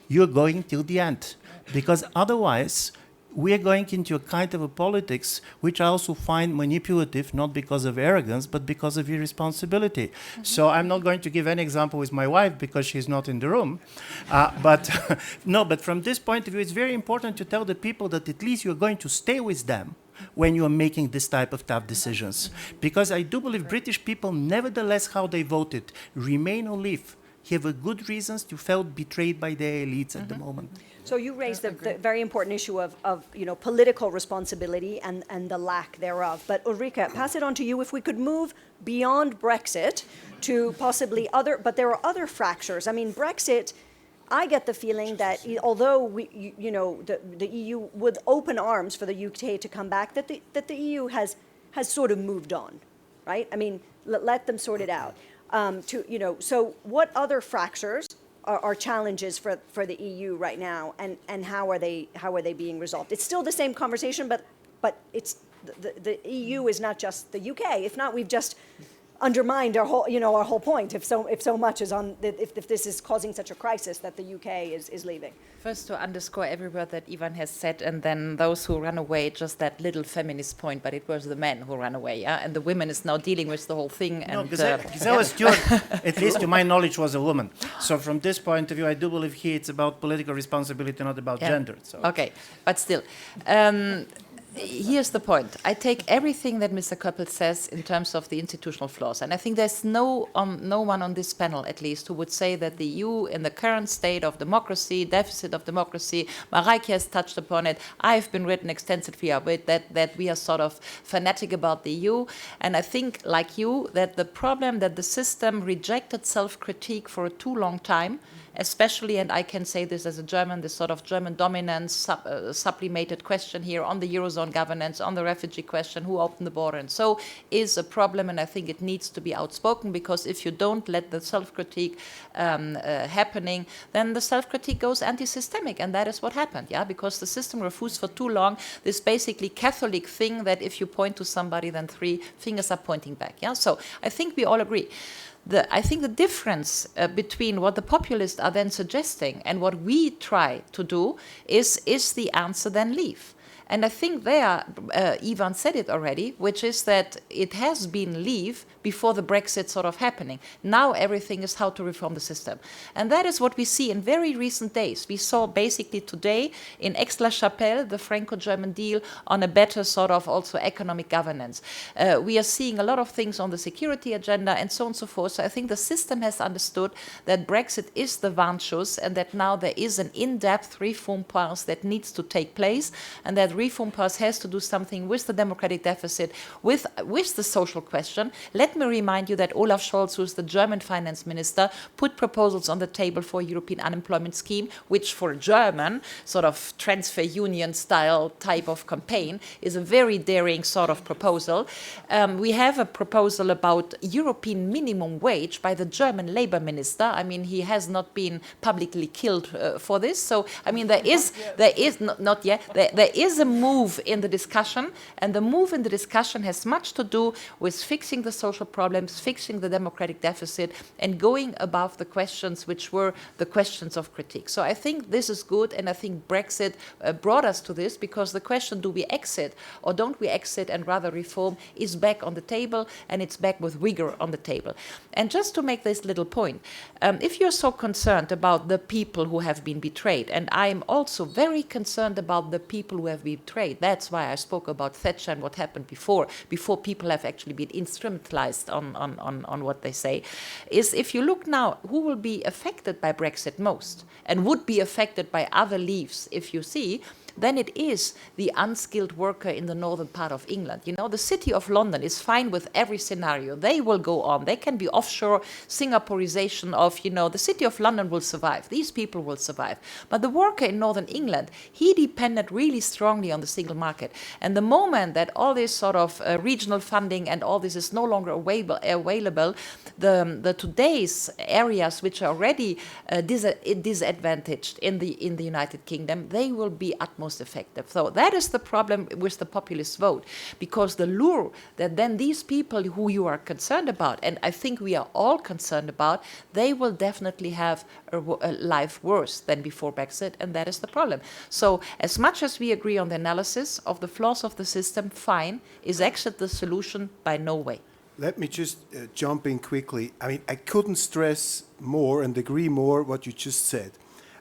you're going till the end. Because otherwise, we're going into a kind of a politics which I also find manipulative, not because of arrogance, but because of irresponsibility. So I'm not going to give any example with my wife because she's not in the room. But from this point of view, it's very important to tell the people that at least you're going to stay with them when you are making this type of tough decisions. Because I do believe British people, nevertheless how they voted, remain or leave, have a good reasons to feel betrayed by their elites at the moment. So you raised the very important issue of political responsibility and the lack thereof. But Ulrike, pass it on to you. If we could move beyond Brexit to possibly but there are other fractures. I mean, Brexit, I get the feeling that although the EU would open arms for the UK to come back, that the EU has sort of moved on, right? I mean, let them sort it out. So what other fractures are challenges for the EU right now, and how are they being resolved? It's still the same conversation, but it's the EU is not just the UK. If not, we've just undermined our whole point. If so much is on if this is causing such a crisis that the UK is leaving. First, to underscore every word that Ivan has said, and then those who run away, just that little feminist point, but it was the men who ran away, yeah? And the women is now dealing with the whole thing. No, Gisela Stewart, at least to my knowledge, was a woman. So from this point of view, I do believe here it's about political responsibility, not about gender. So. Okay, but still. Here's the point. I take everything that Mr. Köppel says in terms of the institutional flaws, and I think there's no one on this panel, at least, who would say that the EU, in the current state of democracy, deficit of democracy, Marietje has touched upon it. I've been written extensively about that we are sort of fanatic about the EU, and I think, like you, that the problem that the system rejected self-critique for a too long time, especially, and I can say this as a German, this sort of German dominance sublimated question here on the Eurozone governance, on the refugee question, who opened the border, and so is a problem, and I think it needs to be outspoken, because if you don't let the self-critique happening, then the self-critique goes anti-systemic, and that is what happened, yeah, because the system refused for too long this basically Catholic thing that if you point to somebody, then 3 fingers are pointing back, yeah, so I think we all agree. I think the difference between what the populists are then suggesting and what we try to do is the answer then leave? And I think there, Ivan said it already, which is that it has been leave before the Brexit sort of happening. Now everything is how to reform the system. And that is what we see in very recent days. We saw basically today in Aix-la-Chapelle, the Franco-German deal on a better sort of also economic governance. We are seeing a lot of things on the security agenda and so on and so forth. So I think the system has understood that Brexit is the Warnschuss and that now there is an in-depth reform path that needs to take place and that reform path has to do something with the democratic deficit, with the social question. Let me remind you that Olaf Scholz, who is the German finance minister, put proposals on the table for a European unemployment scheme, which for a German sort of transfer union style type of campaign is a very daring sort of proposal. We have a proposal about European minimum wage by the German labor minister. I mean, he has not been publicly killed for this. So, I mean, there is a move in the discussion, and the move in the discussion has much to do with fixing the social problems, fixing the democratic deficit, and going above the questions which were the questions of critique. So I think this is good, and I think Brexit brought us to this, because the question, do we exit or don't we exit and rather reform, is back on the table, and it's back with vigor on the table. And just to make this little point, if you're so concerned about the people who have been betrayed, and I'm also very concerned about the people who have been betrayed, that's why I spoke about Thatcher and what happened before people have actually been instrumentalized on what they say, is if you look now, who will be affected by Brexit most and would be affected by other leaves, if you see, then it is the unskilled worker in the northern part of England. You know, the city of London is fine with every scenario. They will go on. They can be offshore, Singaporeization of, you know, the city of London will survive. These people will survive. But the worker in northern England, he depended really strongly on the single market. And the moment that all this sort of regional funding and all this is no longer available, the today's areas which are already disadvantaged in the United Kingdom, they will be utmost effective. So that is the problem with the populist vote, because the lure that then these people who you are concerned about, and I think we are all concerned about, they will definitely have a life worse than before Brexit, and that is the problem. So as much as we agree on the analysis of the flaws of the system, fine. Is exit the solution? By no way. Let me just jump in quickly. I mean, I couldn't stress more and agree more what you just said.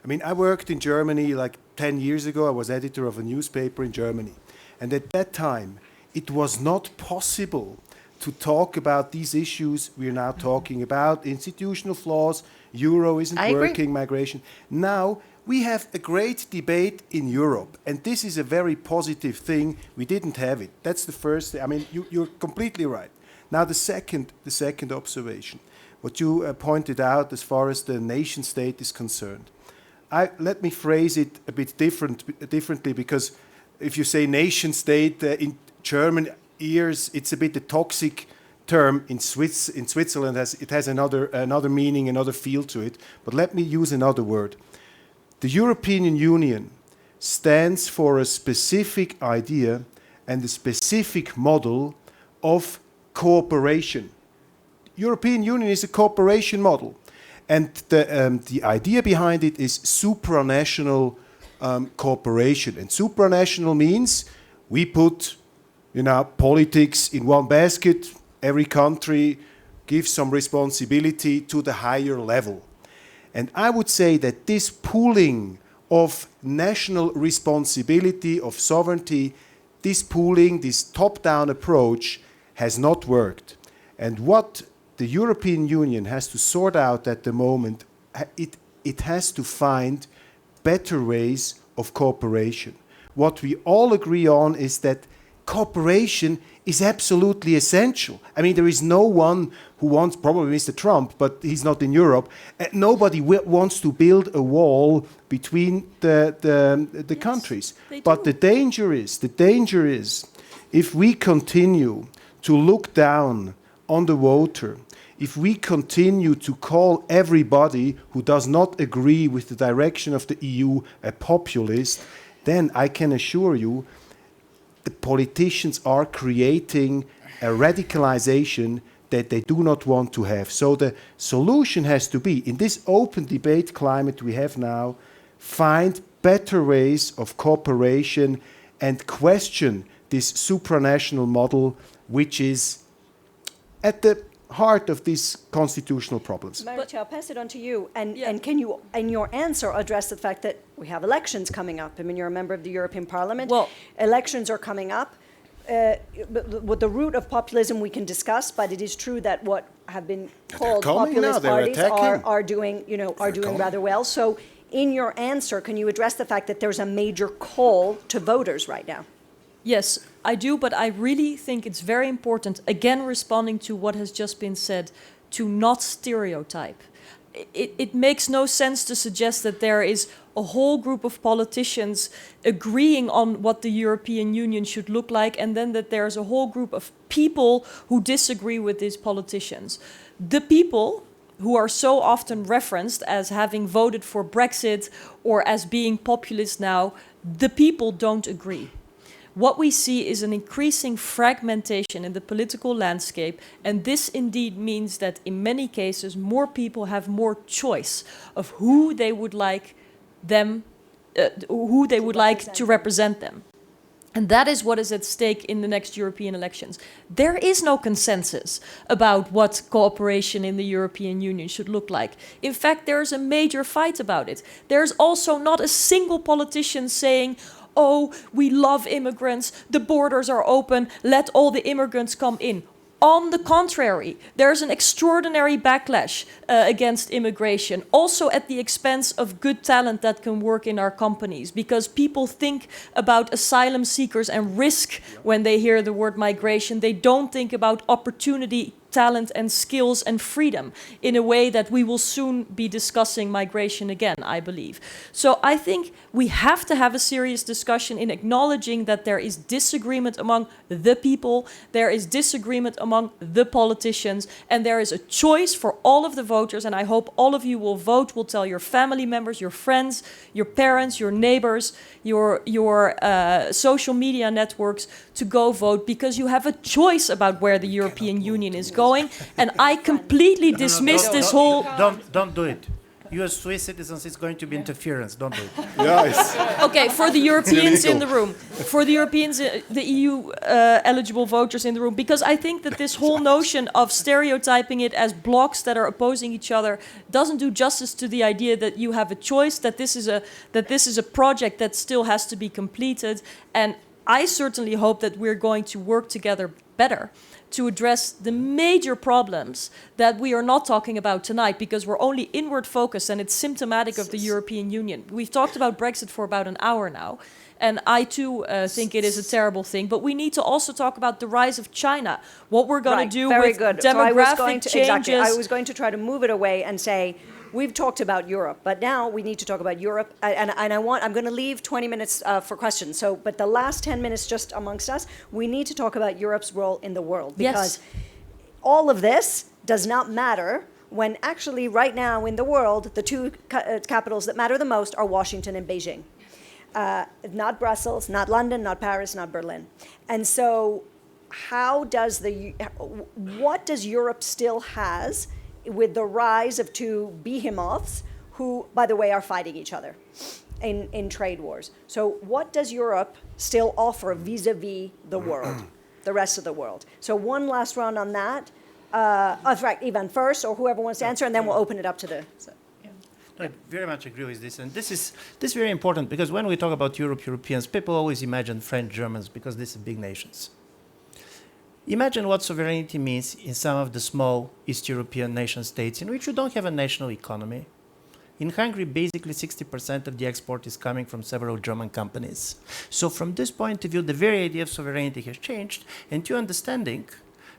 I mean, I worked in Germany like 10 years ago. I was editor of a newspaper in Germany. And at that time, it was not possible to talk about these issues we're now talking about, institutional flaws, euro isn't working, migration. Now, we have a great debate in Europe, and this is a very positive thing. We didn't have it. That's the first thing. I mean, you're completely right. Now, the second observation, what you pointed out as far as the nation state is concerned. Let me phrase it a bit differently, because if you say nation state in German ears, it's a bit a toxic term. In Switzerland, it has another meaning, another feel to it. But let me use another word. The European Union stands for a specific idea and a specific model of cooperation. European Union is a cooperation model. And the idea behind it is supranational cooperation. And supranational means we put, politics in one basket. Every country gives some responsibility to the higher level. And I would say that this pooling of national responsibility, of sovereignty, this pooling, this top-down approach has not worked. And what the European Union has to sort out at the moment, it has to find better ways of cooperation. What we all agree on is that cooperation is absolutely essential. I mean, there is no one who wants, probably Mr. Trump, but he's not in Europe, nobody wants to build a wall between the countries. But the danger is, if we continue to look down on the voter, if we continue to call everybody who does not agree with the direction of the EU a populist, then I can assure you the politicians are creating a radicalization that they do not want to have. So the solution has to be, in this open debate climate we have now, find better ways of cooperation and question this supranational model, which is at the heart of these constitutional problems. Marietje, I'll pass it on to you. And can you, in your answer, address the fact that we have elections coming up? I mean, you're a member of the European Parliament. Well, elections are coming up. With the root of populism we can discuss, but it is true that what have been called populist parties are doing rather well. So in your answer, can you address the fact that there's a major call to voters right now? Yes, I do, but I really think it's very important, again responding to what has just been said, to not stereotype. It makes no sense to suggest that there is a whole group of politicians agreeing on what the European Union should look like, and then that there's a whole group of people who disagree with these politicians. The people who are so often referenced as having voted for Brexit or as being populist now, the people don't agree. What we see is an increasing fragmentation in the political landscape, and this indeed means that in many cases more people have more choice of who they would like to represent them. And that is what is at stake in the next European elections. There is no consensus about what cooperation in the European Union should look like. In fact, there is a major fight about it. There's also not a single politician saying, oh, we love immigrants, the borders are open, let all the immigrants come in. On the contrary, there's an extraordinary backlash against immigration, also at the expense of good talent that can work in our companies, because people think about asylum seekers and risk when they hear the word migration. They don't think about opportunity, talent and skills and freedom in a way that we will soon be discussing migration again, I believe. So I think we have to have a serious discussion in acknowledging that there is disagreement among the people, there is disagreement among the politicians, and there is a choice for all of the voters, and I hope all of you will vote, will tell your family members, your friends, your parents, your neighbors, your social media networks to go vote, because you have a choice about where the European Union is going. And I completely dismiss this whole... Don't do it. You as Swiss citizens, it's going to be interference. Don't do it. Yes. Okay, for the Europeans in the room, for the Europeans, the EU eligible voters in the room, because I think that this whole notion of stereotyping it as blocks that are opposing each other doesn't do justice to the idea that you have a choice, that this is a project that still has to be completed. And I certainly hope that we're going to work together better to address the major problems that we are not talking about tonight, because we're only inward focused and it's symptomatic of the European Union. We've talked about Brexit for about an hour now, and I too think it is a terrible thing, but we need to also talk about the rise of China, what we're going to do with demographic changes. Exactly, I was going to try to move it away and say, we've talked about Europe, but now we need to talk about Europe, and I'm going to leave 20 minutes for questions. So, but the last 10 minutes just amongst us, we need to talk about Europe's role in the world, because all of this does not matter when actually right now in the world, the two capitals that matter the most are Washington and Beijing. Not Brussels, not London, not Paris, not Berlin. And so what does Europe still has with the rise of two behemoths who, by the way, are fighting each other in trade wars? So what does Europe still offer vis-a-vis the world, the rest of the world? So one last round on that. Right, Ivan first, or whoever wants to answer, and then we'll open it up to the... I very much agree with this, and this is very important, because when we talk about Europe, Europeans, people always imagine French, Germans, because these are big nations. Imagine what sovereignty means in some of the small East European nation states in which you don't have a national economy. In Hungary, basically 60% of the export is coming from several German companies. So from this point of view, the very idea of sovereignty has changed, and you're understanding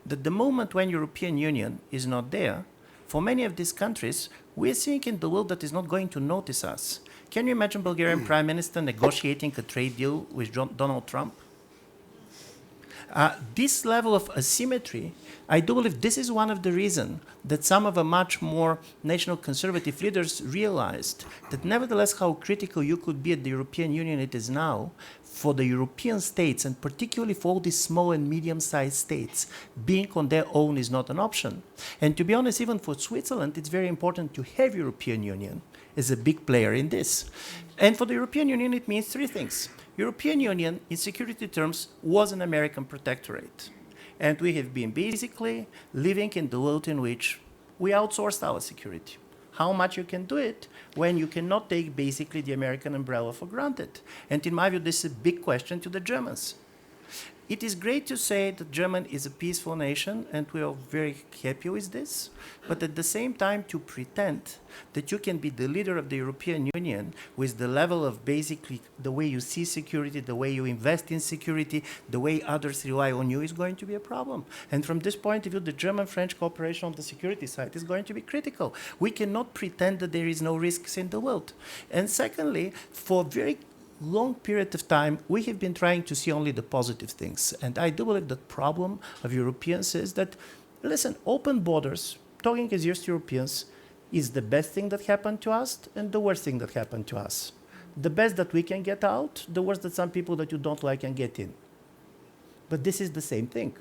that the moment when European Union is not there, for many of these countries, we're seeing in the world that is not going to notice us. Can you imagine Bulgarian Prime Minister negotiating a trade deal with Donald Trump? This level of asymmetry, I do believe this is one of the reasons that some of the much more national conservative leaders realized that nevertheless how critical you could be at the European Union it is now, for the European states, and particularly for all these small and medium-sized states, being on their own is not an option. And to be honest, even for Switzerland, it's very important to have European Union as a big player in this. And for the European Union, it means three things. European Union, in security terms, was an American protectorate. And we have been basically living in the world in which we outsourced our security. How much you can do it when you cannot take basically the American umbrella for granted. And in my view, this is a big question to the Germans. It is great to say that Germany is a peaceful nation, and we are very happy with this. But at the same time, to pretend that you can be the leader of the European Union with the level of basically the way you see security, the way you invest in security, the way others rely on you is going to be a problem. And from this point of view, the German-French cooperation on the security side is going to be critical. We cannot pretend that there is no risks in the world. And secondly, for very long period of time, we have been trying to see only the positive things. And I do believe the problem of Europeans is that, listen, open borders, talking as just Europeans, is the best thing that happened to us and the worst thing that happened to us. The best that we can get out, the worst that some people that you don't like can get in. But this is the same thing.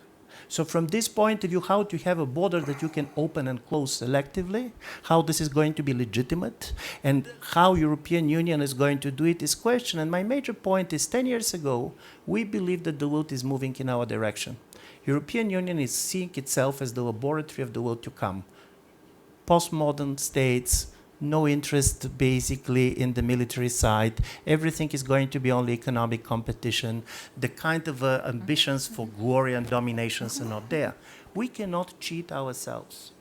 So from this point of view, how to have a border that you can open and close selectively, how this is going to be legitimate, and how European Union is going to do it is question. And my major point is 10 years ago, we believed that the world is moving in our direction. European Union is seeing itself as the laboratory of the world to come. Postmodern states, no interest basically in the military side. Everything is going to be only economic competition. The kind of ambitions for glory and dominations are not there. We cannot cheat ourselves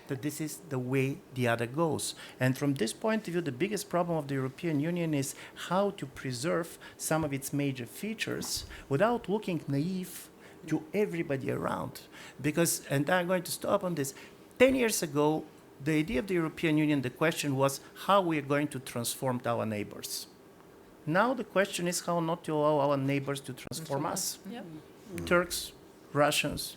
that this is the way the other goes. And from this point of view, the biggest problem of the European Union is how to preserve some of its major features without looking naive to everybody around. Because, and I'm going to stop on this, 10 years ago, the idea of the European Union, the question was how we are going to transform our neighbors. Now the question is how not to allow our neighbors to transform us. Yep. Turks, Russians,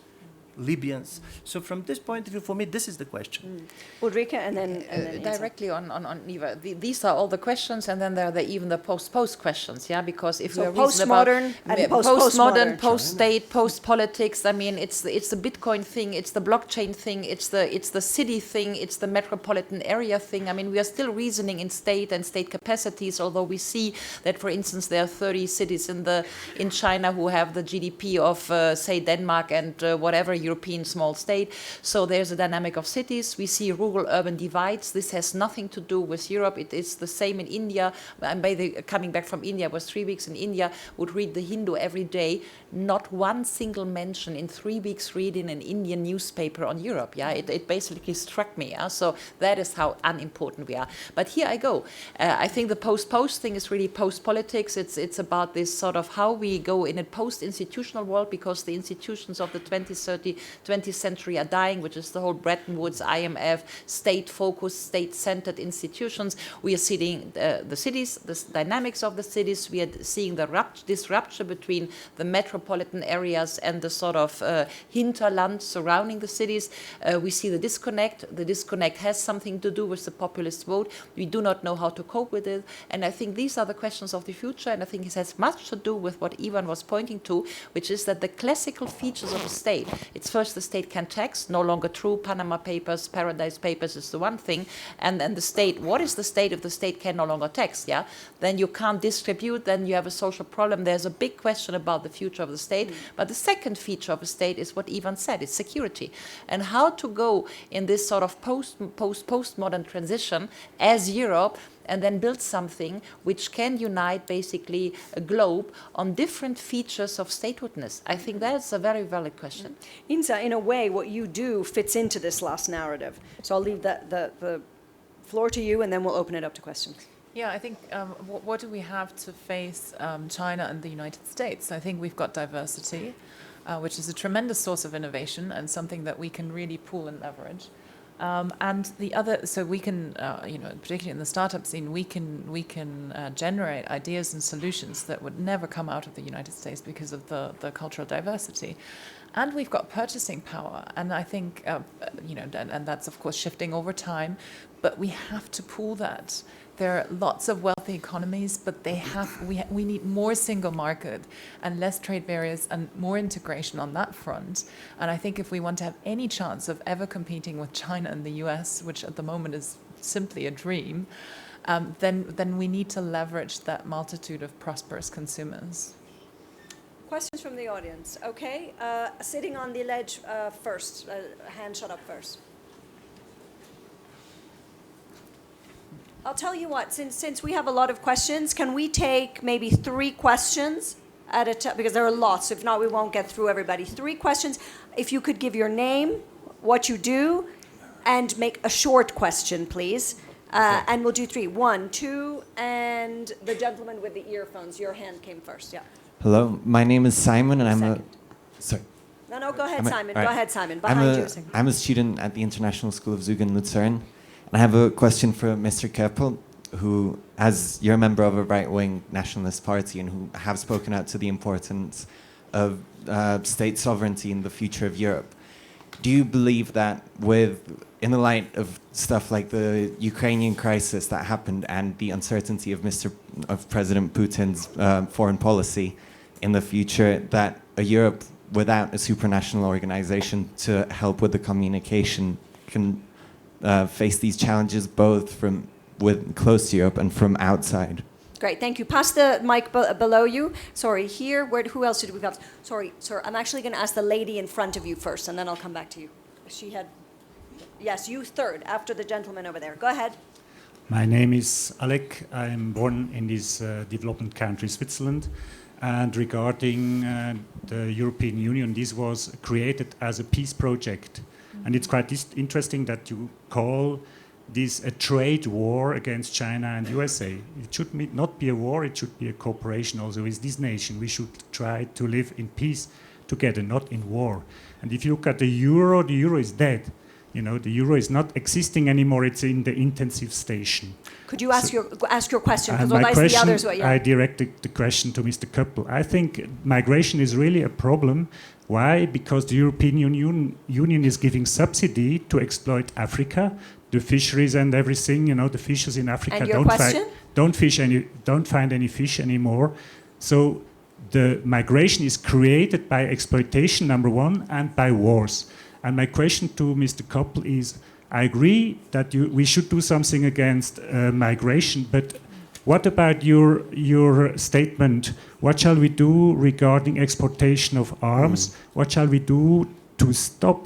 Libyans. So from this point of view, for me, this is the question. Ulrike, and then Insa. Directly on Eva, these are all the questions, and then there are even the post questions, yeah. Because if So we are reasonable about postmodern and postmodern, postmodern. post-state, post-politics, I mean, it's the Bitcoin thing, it's the blockchain thing, it's the city thing, it's the metropolitan area thing. I mean, we are still reasoning in state and state capacities, although we see that, for instance, there are 30 cities in China who have the GDP of say Denmark and whatever European small state. So there's a dynamic of cities. We see rural-urban divides. This has nothing to do with Europe. It is the same in India. I'm coming back from India. I was 3 weeks in India, would read the Hindu every day. Not one single mention in 3 weeks reading an Indian newspaper on Europe. Yeah, it basically struck me. Yeah? So that is how unimportant we are. But here I go. I think the post-post thing is really post-politics. It's about this sort of how we go in a post-institutional world, because the institutions of the 20th century are dying, which is the whole Bretton Woods, IMF, state-focused, state-centered institutions. We are seeing the cities, the dynamics of the cities. We are seeing this rupture between the metropolitan areas and the sort of hinterland surrounding the cities. We see the disconnect. The disconnect has something to do with the populist vote. We do not know how to cope with it. And I think these are the questions of the future. And I think it has much to do with what Ivan was pointing to, which is that the classical features of a state, it's first the state can tax, no longer true. Panama Papers, Paradise Papers is the one thing. And then the state, what is the state if the state can no longer tax? Yeah, then you can't distribute, then you have a social problem. There's a big question about the future of the state. But the second feature of a state is what Ivan said, it's security. And how to go in this sort of postmodern transition as Europe, and then build something which can unite basically a globe on different features of statehoodness. I think that's a very valid question. Insa, in a way, what you do fits into this last narrative. So I'll leave the floor to you, and then we'll open it up to questions. Yeah, I think what do we have to face China and the United States? I think we've got diversity, which is a tremendous source of innovation and something that we can really pool and leverage. And the other, so we can, particularly in the startup scene, we can generate ideas and solutions that would never come out of the United States because of the cultural diversity. And we've got purchasing power, and I think, and that's of course shifting over time, but we have to pool that. There are lots of wealthy economies, but we need more single market and less trade barriers and more integration on that front. And I think if we want to have any chance of ever competing with China and the US, which at the moment is simply a dream, then we need to leverage that multitude of prosperous consumers. Questions from the audience. Okay, sitting on the ledge first. Hand shot up first. I'll tell you what, since we have a lot of questions, can we take maybe 3 questions at a time, because there are lots. If not, we won't get through everybody. 3 questions. If you could give your name, what you do, and make a short question, please. And we'll do 3. 1, 2, and the gentleman with the earphones. Your hand came first. Yeah. Hello, my name is Simon, and I'm Second. sorry. No, go ahead, Simon. all Go right. ahead, Simon. Behind you. I'm a student at the International School of Zug in Luzern, and I have a question for Mr. Köppel, who, as you're a member of a right-wing nationalist party and who have spoken out to the importance of state sovereignty in the future of Europe. Do you believe that in the light of stuff like the Ukrainian crisis that happened and the uncertainty of President Putin's foreign policy in the future, that a Europe without a supranational organization to help with the communication can face these challenges both from close to Europe and from outside? Great, thank you. Pass the mic below you. Sorry, here. Who else did we have? Sorry, sir. I'm actually going to ask the lady in front of you first, and then I'll come back to you. She had. Yes, you third, after the gentleman over there. Go ahead. My name is Alec. I'm born in this developing country, Switzerland. And regarding the European Union, this was created as a peace project. And it's quite interesting that you call this a trade war against China and USA. It should not be a war, it should be a cooperation also with this nation. We should try to live in peace together, not in war. And if you look at the euro is dead. You know, the euro is not existing anymore, it's in the intensive station. Could you ask your question? Because my otherwise question, the others will. Yeah. I directed the question to Mr. Köppel. I think migration is really a problem. Why? Because the European Union is giving subsidy to exploit Africa, the fisheries and everything. You know, the fishes in Africa And your question? don't find any fish anymore. So the migration is created by exploitation, number one, and by wars. And my question to Mr. Köppel is, I agree that we should do something against migration, but what about your statement? What shall we do regarding exportation of arms? What shall we do to stop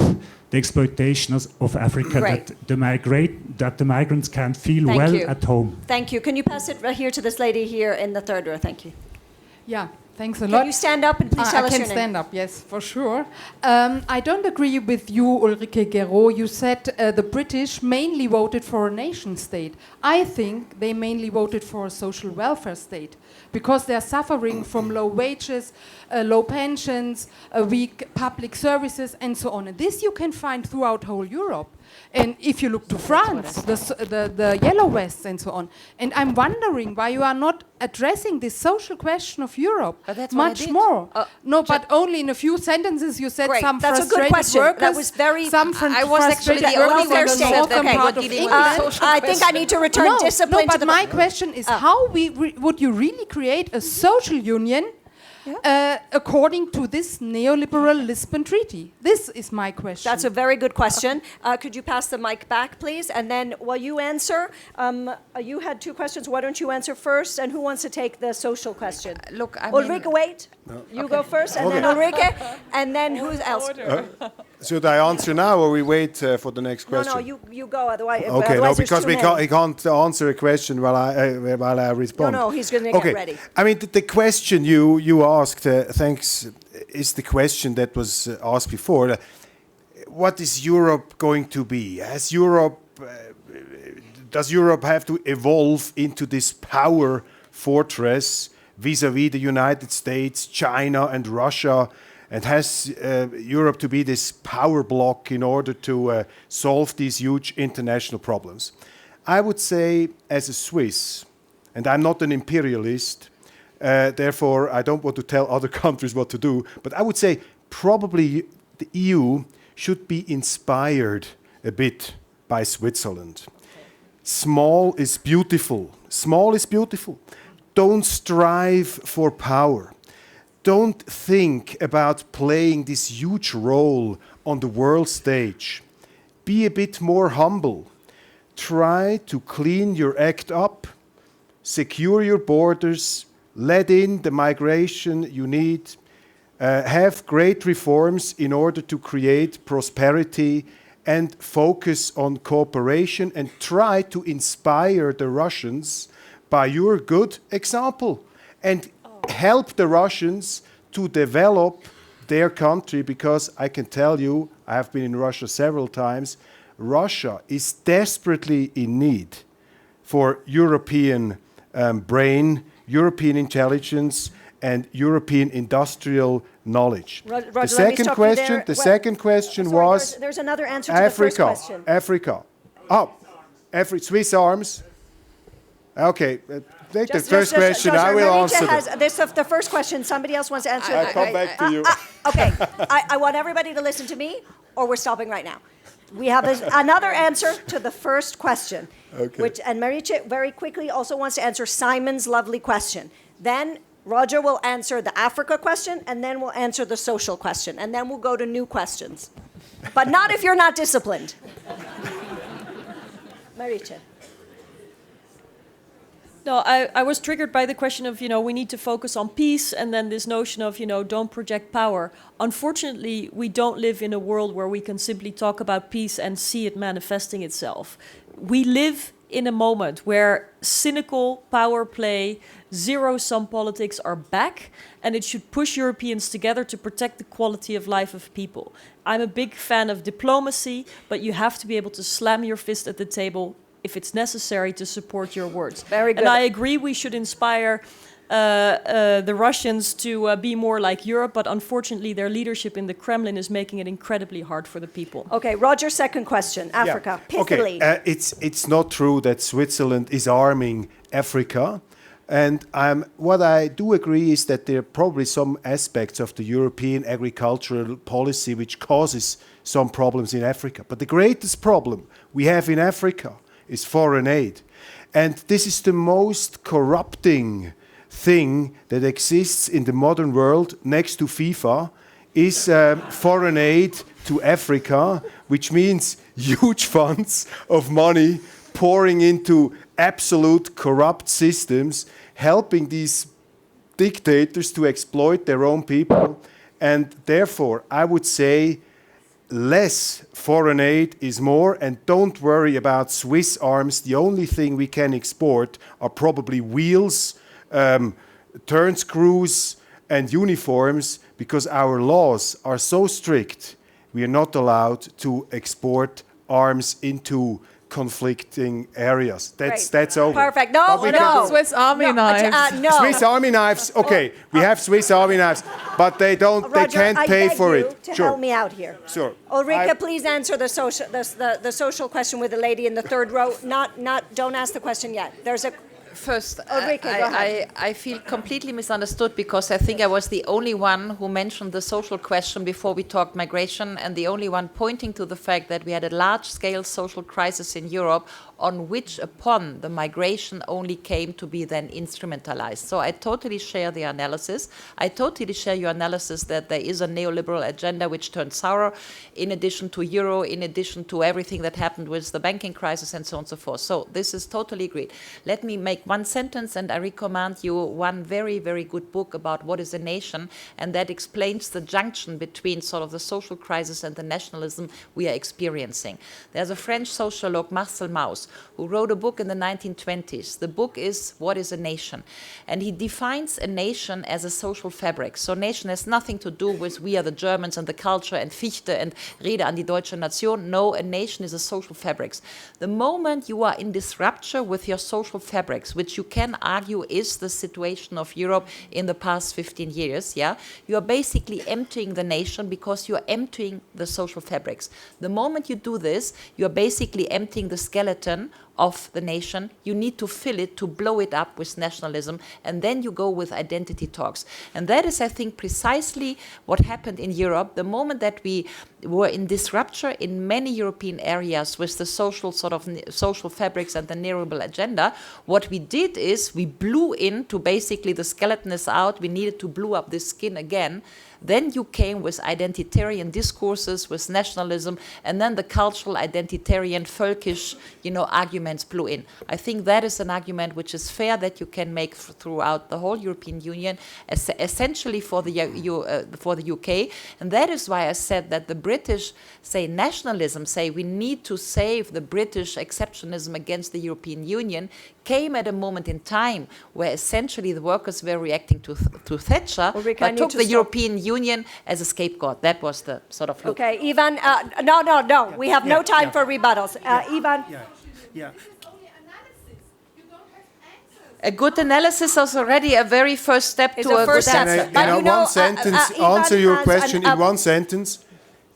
the exploitation of Africa, Great. that the migrants can feel Thank well you. at home? Thank you. Can you pass it right here to this lady here in the third row? Thank you. Yeah, thanks a lot. Can you stand up and please tell I us can your name? stand up, yes, for sure. I don't agree with you, Ulrike Guérot. You said the British mainly voted for a nation state. I think they mainly voted for a social welfare state because they're suffering from low wages, low pensions, weak public services, and so on. And this you can find throughout whole Europe. And if you look to France, the yellow vests and so on. And I'm wondering why you are not addressing this social question of Europe But that's what I much did. more. No, but only in a few sentences you said Great, some that's a good frustrated question. workers. That was very- some I was actually frustrated the only workers one in who the said that northern they part were of dealing with England. the social I think I need to return discipline no, to but the... my question is how would you really create a social union according to this neoliberal Lisbon Treaty? This is my question. That's a very good question. Could you pass the mic back, please? And then while you answer, you had 2 questions. Why don't you answer first? And who wants to take the social question? Look, I mean, Ulrike, wait. You go first, and then Ulrike, and then who else? Should I answer now, or we wait for the next question? No, you go. Otherwise, Okay, no, otherwise there's because too we many. can't answer a question while I respond. No, he's going to get ready. I mean, the question you asked, thanks, is the question that was asked before. What is Europe going to be? Does Europe have to evolve into this power fortress vis-à-vis the United States, China, and Russia? And has Europe to be this power block in order to solve these huge international problems? I would say, as a Swiss, and I'm not an imperialist, therefore I don't want to tell other countries what to do, but I would say probably the EU should be inspired a bit by Switzerland. Small is beautiful. Small is beautiful. Don't strive for power. Don't think about playing this huge role on the world stage. Be a bit more humble. Try to clean your act up, secure your borders, let in the migration you need, have great reforms in order to create prosperity and focus on cooperation and try to inspire the Russians by your good example. And help the Russians to develop their country, because I can tell you, I have been in Russia several times, Russia is desperately in need for European brain, European intelligence, and European industrial knowledge. Roger, the second question, second question sorry, was there's another answer to the first question. Africa. Oh, Swiss arms. Okay, take the first question. I will answer the first question. Somebody else wants to answer. I'll come back to you. Okay, I want everybody to listen to me, or we're stopping right now. We have another answer to the first question, and Marietje very quickly also wants to answer Simon's lovely question. Then Roger will answer the Africa question, and then we'll answer the social question, and then we'll go to new questions. But not if you're not disciplined. Marietje. No, I was triggered by the question of, we need to focus on peace, and then this notion of, don't project power. Unfortunately, we don't live in a world where we can simply talk about peace and see it manifesting itself. We live in a moment where cynical power play, zero-sum politics are back, and it should push Europeans together to protect the quality of life of people. I'm a big fan of diplomacy, but you have to be able to slam your fist at the table if it's necessary to support your words. Very good. And I agree we should inspire the Russians to be more like Europe, but unfortunately their leadership in the Kremlin is making it incredibly hard for the people. Okay, Roger, second question. Africa, pithily. Okay, it's not true that Switzerland is arming Africa. And what I do agree is that there are probably some aspects of the European agricultural policy which causes some problems in Africa. But the greatest problem we have in Africa is foreign aid. And this is the most corrupting thing that exists in the modern world next to FIFA, is foreign aid to Africa, which means huge funds of money pouring into absolute corrupt systems, helping these dictators to exploit their own people. And therefore, I would say less foreign aid is more, and don't worry about Swiss arms. The only thing we can export are probably wheels, turn screws, and uniforms, because our laws are so strict. We are not allowed to export arms into conflicting areas. That's over. Perfect. No. Swiss Army knives. No. Swiss Army knives. Okay, we have Swiss Army knives, but they don't. Roger, they can't pay for it. To help me out here. Sure. Ulrike, please answer the social question with the lady in the third row. Don't ask the question yet. There's a. First, Ulrike, go ahead. I feel completely misunderstood, because I think I was the only one who mentioned the social question before we talked migration, and the only one pointing to the fact that we had a large-scale social crisis in Europe on which upon the migration only came to be then instrumentalized. So I totally share the analysis. I totally share your analysis that there is a neoliberal agenda which turned sour, in addition to Euro, in addition to everything that happened with the banking crisis and so on and so forth. So this is totally agreed. Let me make one sentence, and I recommend you one very, very good book about what is a nation, and that explains the junction between sort of the social crisis and the nationalism we are experiencing. There's a French sociologue, Marcel Mauss, who wrote a book in the 1920s. The book is What is a Nation? And he defines a nation as a social fabric. So nation has nothing to do with we are the Germans and the culture and Fichte and Rede an die deutsche Nation. No, a nation is a social fabric. The moment you are in this rupture with your social fabrics, which you can argue is the situation of Europe in the past 15 years, you are basically emptying the nation because you are emptying the social fabrics. The moment you do this, you are basically emptying the skeleton of the nation. You need to fill it, to blow it up with nationalism, and then you go with identity talks. And that is, I think, precisely what happened in Europe. The moment that we were in this rupture in many European areas with the social sort of social fabrics and the neoliberal agenda, what we did is we blew into basically the skeleton is out. We needed to blow up this skin again. Then you came with identitarian discourses, with nationalism, and then the cultural identitarian, folkish, arguments blew in. I think that is an argument which is fair that you can make throughout the whole European Union, essentially for the UK, and that is why I said that the British say nationalism, say we need to save the British exceptionism against the European Union, came at a moment in time where essentially the workers were reacting to Thatcher, Ulrike, but took the European Union as a scapegoat. That was the sort of look. Okay, Ivan, no. We have no time for rebuttals. Ivan. Yeah. A good analysis is already a very first step It's to a a first good step. answer. But In one sentence, Ivan answer your has question an- in one sentence.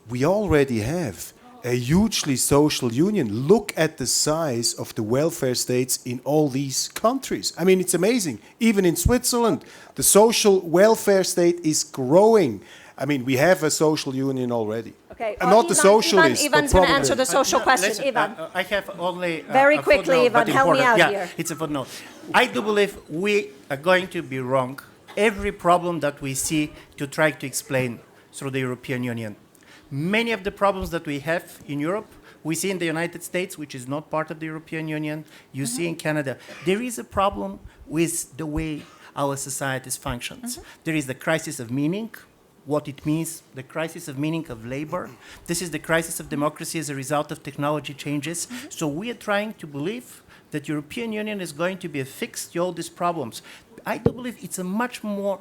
We already have a hugely social union. Look at the size of the welfare states in all these countries. I mean, it's amazing. Even in Switzerland, the social welfare state is growing. I mean, we have a social union already. Okay, And not the socialists. Ivan's but going to probably- answer the social question. Listen, Ivan. I have only Very a quickly, footnote, Ivan, but help me important. out here. It's a footnote. I do believe we are going to be wrong every problem that we see to try to explain through the European Union. Many of the problems that we have in Europe, we see in the United States, which is not part of the European Union. You see in Canada. There is a problem with the way our societies functions. There is the crisis of meaning, what it means, the crisis of meaning of labor. This is the crisis of democracy as a result of technology changes. So we are trying to believe that European Union is going to be a fix to all these problems. I do believe it's a much more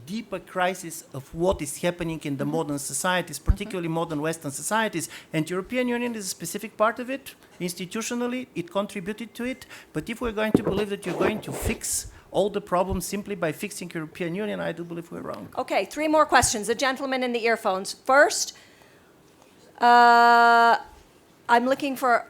deeper crisis of what is happening in the modern societies, particularly modern Western societies, and European Union is a specific part of it. Institutionally, it contributed to it, but if we're going to believe that you're going to fix all the problems simply by fixing European Union, I do believe we're wrong. Okay, 3 more questions. The gentleman in the earphones. First, I'm looking for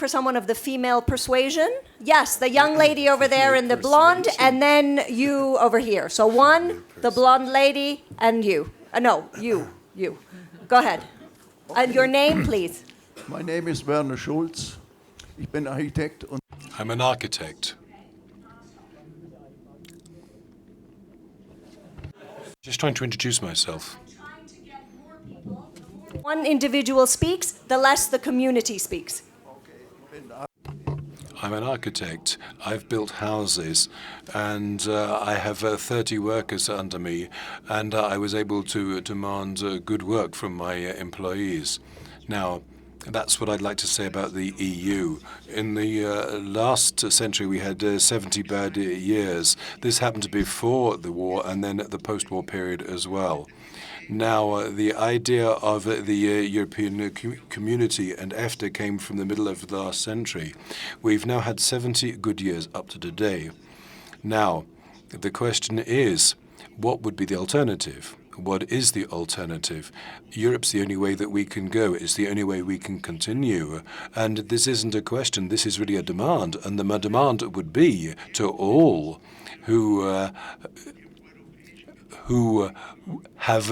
someone of the female persuasion. Yes, the young lady over there in the blonde, and then you over here. So one, the blonde lady, and you. No, you. Go ahead. And your name, please. My name is Werner Schulz. Ich bin Architekt und I'm an architect. Just trying to introduce myself. One individual speaks, the less the community speaks. I'm an architect. I've built houses, and I have 30 workers under me, and I was able to demand good work from my employees. Now, that's what I'd like to say about the EU. In the last century, we had 70 bad years. This happened before the war and then the post-war period as well. Now, the idea of the European community and EFTA came from the middle of the last century. We've now had 70 good years up to today. Now, the question is, what would be the alternative? What is the alternative? Europe's the only way that we can go. It's the only way we can continue. And this isn't a question. This is really a demand. And the demand would be to all who have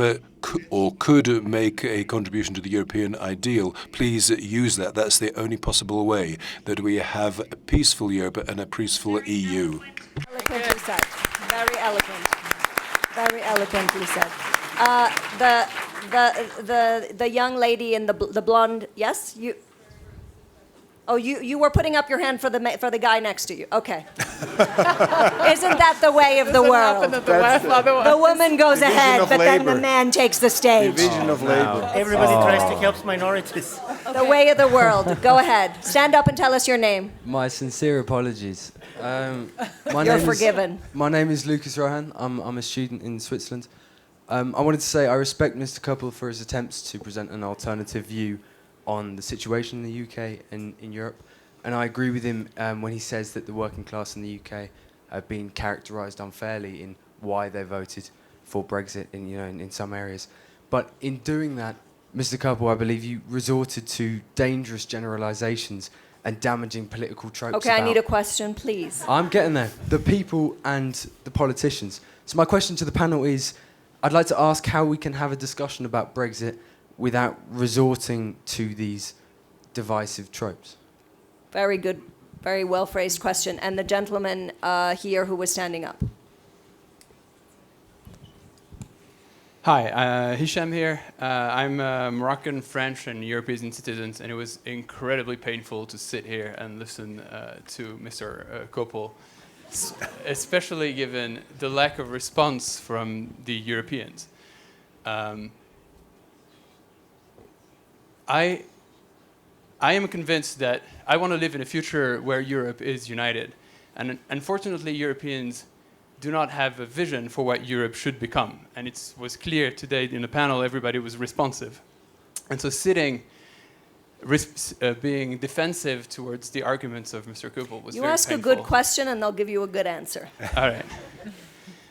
or could make a contribution to the European ideal, please use that. That's the only possible way that we have a peaceful Europe and a peaceful EU. Eloquently said. Very eloquent. Very eloquently said. The young lady in the blonde. Yes, you. Oh, you were putting up your hand for the guy next to you. Okay. Isn't that the way of the world? The woman goes ahead, but then the man takes the stage. Division of labor. Everybody tries to help minorities. The way of the world. Go ahead. Stand up and tell us your name. My sincere apologies. You're forgiven. My name is Lucas Rohan. I'm a student in Switzerland. I wanted to say I respect Mr. Köppel for his attempts to present an alternative view on the situation in the UK and in Europe. And I agree with him when he says that the working class in the UK have been characterised unfairly in why they voted for Brexit in some areas. But in doing that, Mr. Köppel, I believe you resorted to dangerous generalisations and damaging political tropes. Okay, I need a question, please. I'm getting there. The people and the politicians. So my question to the panel is, I'd like to ask how we can have a discussion about Brexit without resorting to these divisive tropes. Very good, very well phrased question. And the gentleman here who was standing up. Hi, Hisham here. I'm Moroccan, French, and European citizens, and it was incredibly painful to sit here and listen to Mr. Köppel, especially given the lack of response from the Europeans. I am convinced that I want to live in a future where Europe is united, and unfortunately, Europeans do not have a vision for what Europe should become. And it was clear today in the panel, everybody was responsive. And so sitting, being defensive towards the arguments of Mr. Köppel was you very ask painful. a good question and they'll give you a good answer. All right.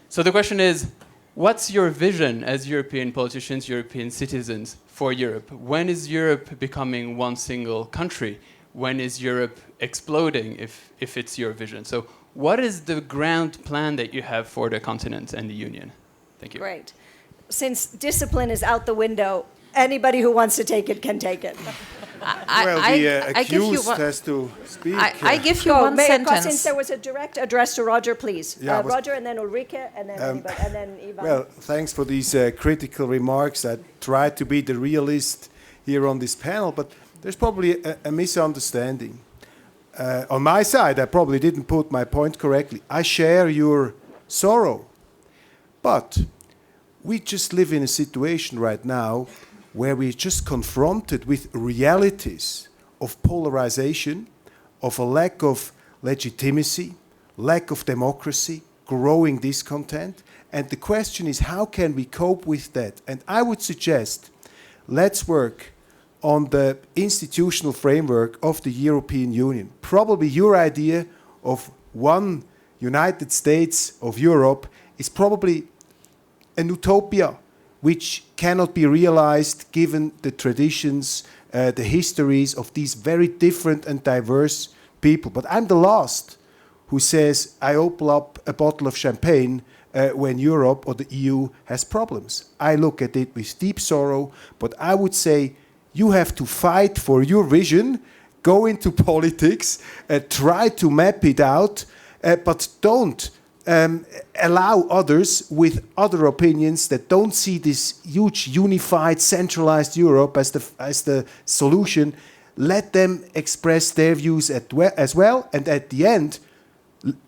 So the question is, what's your vision as European politicians, European citizens for Europe? When is Europe becoming one single country? When is Europe exploding, if it's your vision? So what is the grand plan that you have for the continent and the Union? Thank you. Great. Since discipline is out the window, anybody who wants to take it can take it. Accused has to speak. I give you one sentence. Since there was a direct address to Roger, please. Yeah, Roger, and then Ulrike, and then anybody, and then Ivan. Well, thanks for these critical remarks. I tried to be the realist here on this panel, but there's probably a misunderstanding. On my side, I probably didn't put my point correctly. I share your sorrow. But we just live in a situation right now where we're just confronted with realities of polarization, of a lack of legitimacy, lack of democracy, growing discontent. And the question is, how can we cope with that? And I would suggest, let's work on the institutional framework of the European Union. Probably your idea of one United States of Europe is probably an utopia which cannot be realized given the traditions, the histories of these very different and diverse people. But I'm the last who says I open up a bottle of champagne when Europe or the EU has problems. I look at it with deep sorrow, but I would say you have to fight for your vision, go into politics, try to map it out, but don't allow others with other opinions that don't see this huge, unified, centralized Europe as the solution. Let them express their views as well, and at the end,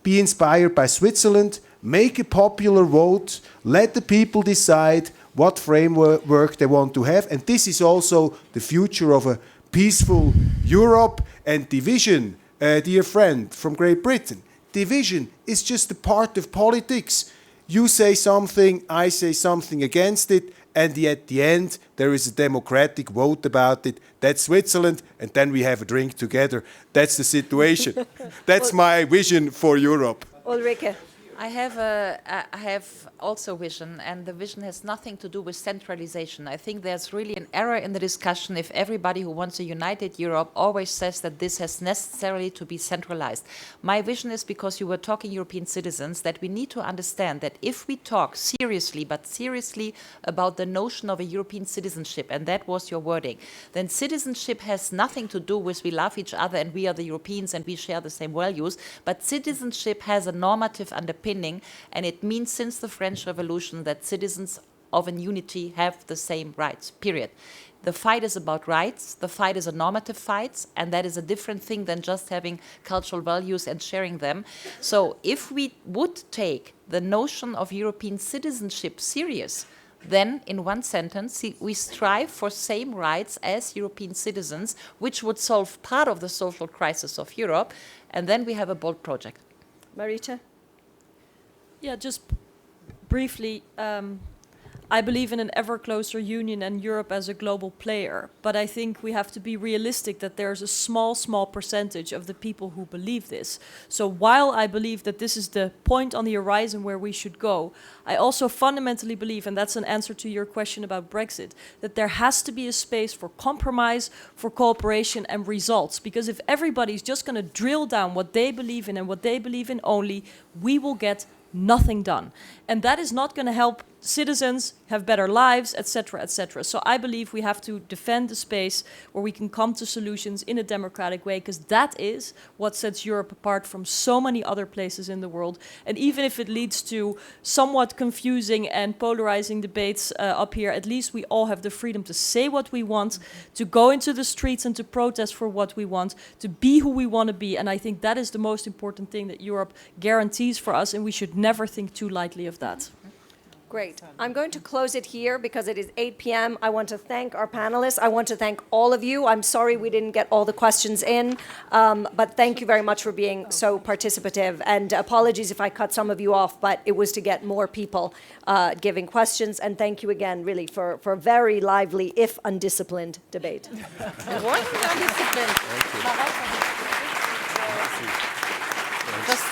be inspired by Switzerland, make a popular vote, let the people decide what framework they want to have. And this is also the future of a peaceful Europe. And division, dear friend from Great Britain, division is just a part of politics. You say something, I say something against it, and at the end there is a democratic vote about it. That's Switzerland, and then we have a drink together. That's the situation. That's my vision for Europe. Ulrike. I have also vision, and the vision has nothing to do with centralization. I think there's really an error in the discussion if everybody who wants a united Europe always says that this has necessarily to be centralized. My vision is, because you were talking European citizens, that we need to understand that if we talk seriously, but seriously about the notion of a European citizenship, and that was your wording, then citizenship has nothing to do with we love each other and we are the Europeans and we share the same values, but citizenship has a normative underpinning. And it means since the French Revolution that citizens of a unity have the same rights, period. The fight is about rights, the fight is a normative fight, and that is a different thing than just having cultural values and sharing them. So if we would take the notion of European citizenship serious, then in one sentence, we strive for same rights as European citizens, which would solve part of the social crisis of Europe, and then we have a bold project. Marietje? Yeah, just briefly, I believe in an ever closer union and Europe as a global player. But I think we have to be realistic that there's a small percentage of the people who believe this. So while I believe that this is the point on the horizon where we should go, I also fundamentally believe, and that's an answer to your question about Brexit, that there has to be a space for compromise, for cooperation and results. Because if everybody's just going to drill down what they believe in and what they believe in only, we will get nothing done. And that is not going to help citizens have better lives, etc., etc. So I believe we have to defend the space where we can come to solutions in a democratic way, because that is what sets Europe apart from so many other places in the world. And even if it leads to somewhat confusing and polarizing debates up here, at least we all have the freedom to say what we want, to go into the streets and to protest for what we want, to be who we want to be. And I think that is the most important thing that Europe guarantees for us, and we should never think too lightly of that. Great. I'm going to close it here because it is 8 p.m. I want to thank our panelists. I want to thank all of you. I'm sorry we didn't get all the questions in, but thank you very much for being so participative. And apologies if I cut some of you off, but it was to get more people giving questions. And thank you again, really, for a very lively, if undisciplined, debate. Undisciplined.